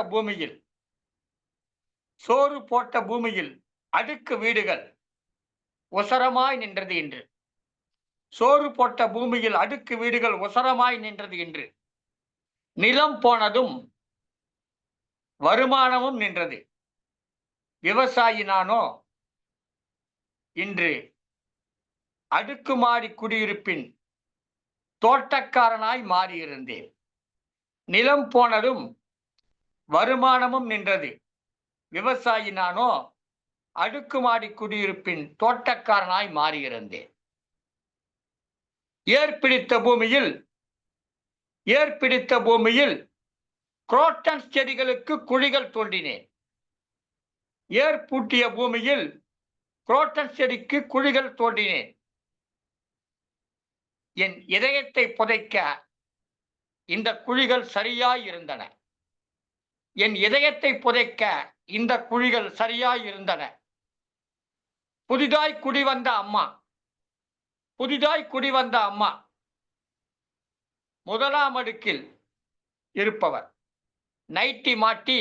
[SPEAKER 3] பூமியில் அடுக்கு வீடுகள் ஒசரமாய் நின்றது இன்று. சோறு போட்ட பூமியில் அடுக்கு வீடுகள் ஒசரமாய் நின்றது இன்று. நிலம் போனதும் வருமானமும் நின்றது. விவசாயி நானோ இன்று அடுக்குமாடி குடியிருப்பின் தோட்டக்காரனாய் மாறியிருந்தேன். நிலம் போனதும் வருமானமும் நின்றது. விவசாயி நானோ அடுக்குமாடி குடியிருப்பின் தோட்டக்காரனாய் மாறியிருந்தேன். ஏற்பிடித்த பூமியில் குரோட்டன்ஸ் செடிகளுக்கு குழிகள் தோண்டினேன். ஏற்பூட்டிய பூமியில் குரோட்டன்ஸ் செடிக்கு குழிகள் தோண்டினேன். என் இதயத்தை புதைக்க இந்த குழிகள் சரியாய் இருந்தன. புதிதாய் குடிவந்த அம்மா முதலாம் அடுக்கில் இருப்பவர் நைட்டி மாட்டி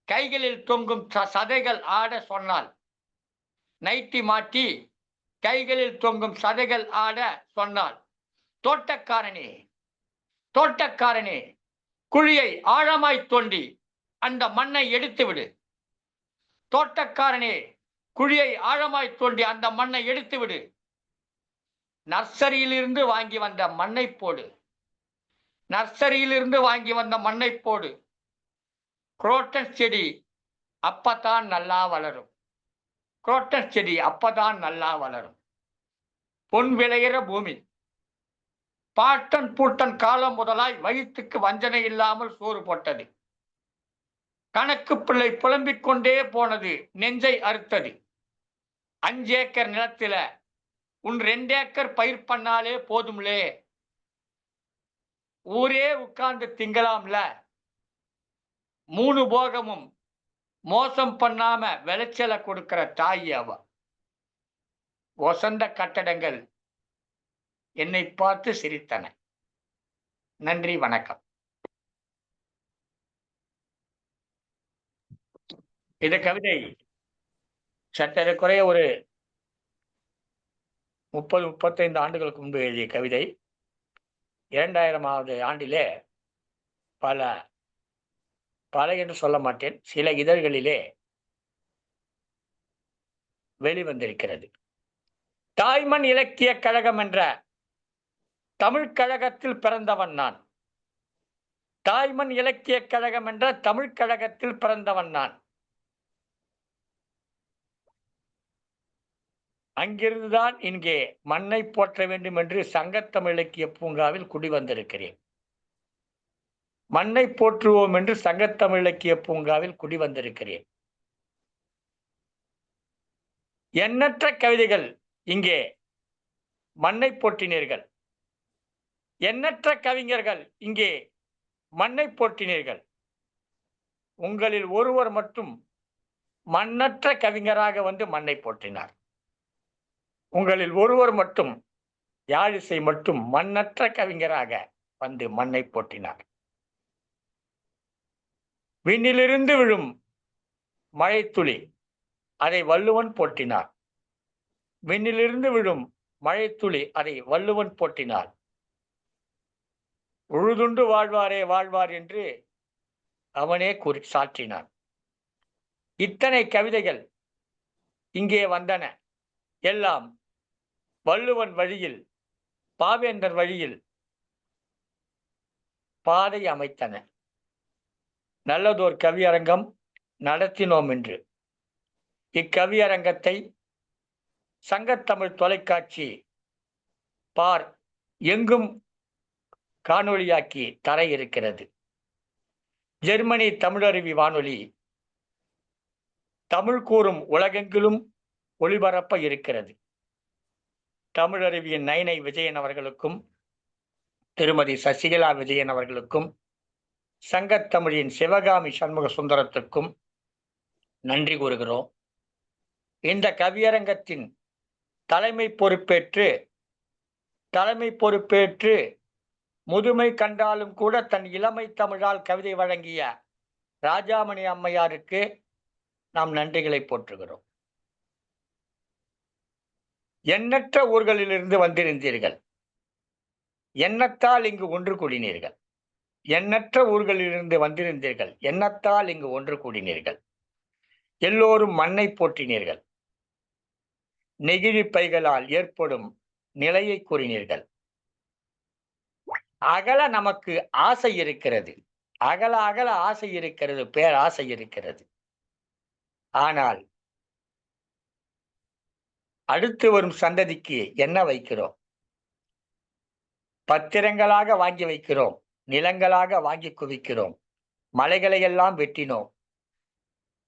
[SPEAKER 3] கைகளில் தொங்கும் சதைகள் ஆட சொன்னாள். தோட்டக்காரனே குழியை ஆழமாய் தோண்டி அந்த மண்ணை எடுத்துவிடு. நர்சரியிலிருந்து வாங்கி வந்த மண்ணை போடு. குரோட்டன்ஸ் செடி அப்பதான் நல்லா வளரும். பொன் விளையிற பூமி. பாட்டன் பூட்டன் காலம் முதலாய் வயிற்றுக்கு வஞ்சனை இல்லாமல் சோறு போட்டது. கணக்கு பிள்ளை புலம்பிக் கொண்டே போனது, நெஞ்சை அறுத்தது. 5 ஏக்கர் நிலத்தில உன் 2 ஏக்கர் பயிர் பண்ணாலே போதும்லே, ஊரே உட்கார்ந்து திங்கலாம்ல. 3 போகமும் மோசம் பண்ணாம விளைச்சலை கொடுக்கிற தாய் அவ. வசந்த கட்டடங்கள் என்னை பார்த்து சிரித்தன. நன்றி, வணக்கம். இந்த கவிதை சற்றேறக்குறைய ஒரு 30-35 ஆண்டுகளுக்கு முன்பு எழுதிய கவிதை. 2000ஆவது ஆண்டிலே பல என்று சொல்ல மாட்டேன், சில இதழ்களிலே வெளிவந்திருக்கிறது. தாய்மண் இலக்கிய கழகம் என்ற தமிழ் கழகத்தில் பிறந்தவன் நான். அங்கிருந்துதான் இங்கே மண்ணை போற்ற வேண்டும் என்று சங்கத்தமிழ் இலக்கிய பூங்காவில் குடிவந்திருக்கிறேன். மண்ணை போற்றுவோம் என்று சங்கத்தமிழ் இலக்கிய பூங்காவில் குடிவந்திருக்கிறேன். எண்ணற்ற கவிதைகள் இங்கே மண்ணை போற்றினீர்கள். எண்ணற்ற கவிஞர்கள் இங்கே மண்ணை போற்றினீர்கள். உங்களில் ஒருவர் மட்டும் மண்ணற்ற கவிஞராக வந்து மண்ணை போற்றினார். உங்களில் ஒருவர் மட்டும், யாழிசை மட்டும் மண்ணற்ற கவிஞராக வந்து மண்ணை போற்றினார். விண்ணிலிருந்து விழும் மழைத்துளி, அதை வள்ளுவன் போற்றினார். விண்ணிலிருந்து விழும் மழைத்துளி, அதை வள்ளுவன் போற்றினார். உழுதுண்டு வாழ்வாரே வாழ்வார் என்று அவனே சாற்றினான். இத்தனை கவிதைகள் இங்கே வந்தன. எல்லாம் வள்ளுவன் வழியில், பாவேந்தர் வழியில் பாதை அமைத்தன. நல்லதோர் கவியரங்கம் நடத்தினோம் என்று. இக்கவியரங்கத்தை சங்கத்தமிழ் தொலைக்காட்சி பார் எங்கும் காணொளியாக்கி தர இருக்கிறது. ஜெர்மனி தமிழருவி வானொலி தமிழ் கூறும் உலகெங்கிலும் ஒளிபரப்ப இருக்கிறது. தமிழருவியின் நைனை விஜயன் அவர்களுக்கும் திருமதி சசிகலா விஜயன் அவர்களுக்கும் சங்கத்தமிழின் சிவகாமி சண்முக சுந்தரத்துக்கும் நன்றி கூறுகிறோம். இந்த கவியரங்கத்தின் தலைமை பொறுப்பேற்று முதுமை கண்டாலும் கூட தன் இளமை தமிழால் கவிதை வழங்கிய ராஜாமணி அம்மையாருக்கு நாம் நன்றிகளை போற்றுகிறோம். எண்ணற்ற ஊர்களிலிருந்து வந்திருந்தீர்கள். எண்ணத்தால் இங்கு ஒன்று கூடினீர்கள். எண்ணற்ற ஊர்களிலிருந்து வந்திருந்தீர்கள். எண்ணத்தால் இங்கு ஒன்று கூடினீர்கள். எல்லோரும் மண்ணை போற்றினீர்கள். நெகிழி பைகளால் ஏற்படும் நிலையை கூறினீர்கள். அகல நமக்கு ஆசை இருக்கிறது. அகல அகல ஆசை இருக்கிறது, பேராசை இருக்கிறது. ஆனால் அடுத்து வரும் சந்ததிக்கு என்ன வைக்கிறோம்? பத்திரங்களாக வாங்கி வைக்கிறோம், நிலங்களாக வாங்கி குவிக்கிறோம், மலைகளை எல்லாம் வெட்டினோம்,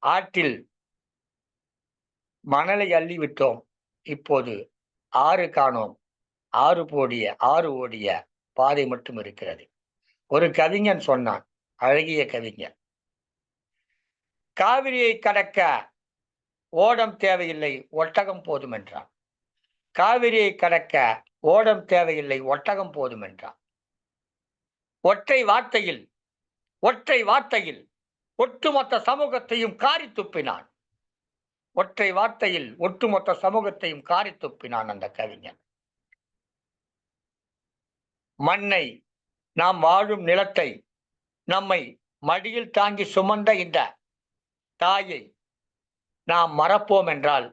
[SPEAKER 3] ஆற்றில் மணலை அள்ளி விட்டோம். இப்போது ஆறு காணோம், ஆறு ஓடிய பாதை மட்டும் இருக்கிறது. ஒரு கவிஞன் சொன்னான், அழகிய கவிஞன், காவிரியை கடக்க ஓடம் தேவையில்லை, ஒட்டகம் போதும் என்றான். காவிரியை கடக்க ஓடம் தேவையில்லை, ஒட்டகம் போதும் என்றான். ஒற்றை வார்த்தையில் ஒட்டுமொத்த சமூகத்தையும் காரி துப்பினான். ஒற்றை வார்த்தையில் ஒட்டுமொத்த சமூகத்தையும் காரி துப்பினான் அந்த கவிஞன். மண்ணை, நாம் வாழும் நிலத்தை, நம்மை மடியில் தாங்கி சுமந்த இந்த தாயை நாம் மறப்போம் என்றால்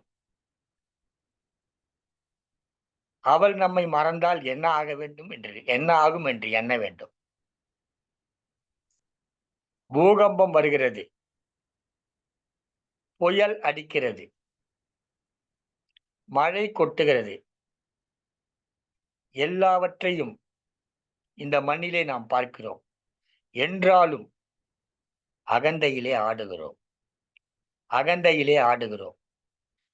[SPEAKER 3] அவள் நம்மை மறந்தால் என்ன ஆகும் என்று எண்ண வேண்டும். பூகம்பம் வருகிறது, புயல் அடிக்கிறது, மழை கொட்டுகிறது. எல்லாவற்றையும் இந்த மண்ணிலே நாம் பார்க்கிறோம். என்றாலும் அகந்தையிலே ஆடுகிறோம்.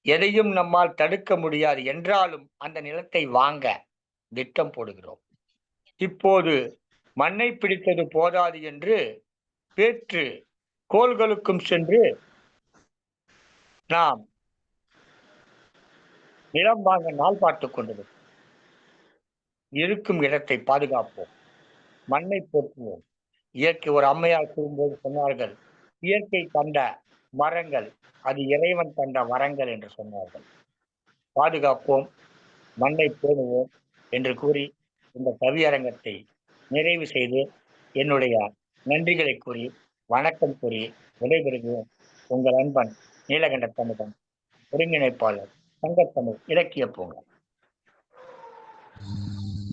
[SPEAKER 3] எதையும் நம்மால் தடுக்க முடியாது என்றாலும் அந்த நிலத்தை வாங்க திட்டம் போடுகிறோம். இப்போது மண்ணை பிடித்தது போதாது என்று பேற்று கோள்களுக்கும் சென்று நாம் நிலம் வாங்க நாள் பார்த்துக் கொண்டிருக்கிறோம். இருக்கும் இடத்தை பாதுகாப்போம், மண்ணை போற்றுவோம். இயற்கை, ஒரு அம்மையார் கூறும்போது சொன்னார்கள், இயற்கை தந்த மரங்கள் அது இறைவன் தந்த வரங்கள் என்று சொன்னார்கள். பாதுகாப்போம், மண்ணை பேணுவோம் என்று கூறி இந்த கவியரங்கத்தை நிறைவு செய்து என்னுடைய நன்றிகளை கூறி வணக்கம் கூறி விடைபெறுகிறேன். உங்கள் அன்பன் நீலகண்ட தமிழன், ஒருங்கிணைப்பாளர், சங்கத்தமிழ் இலக்கிய பூங்கா.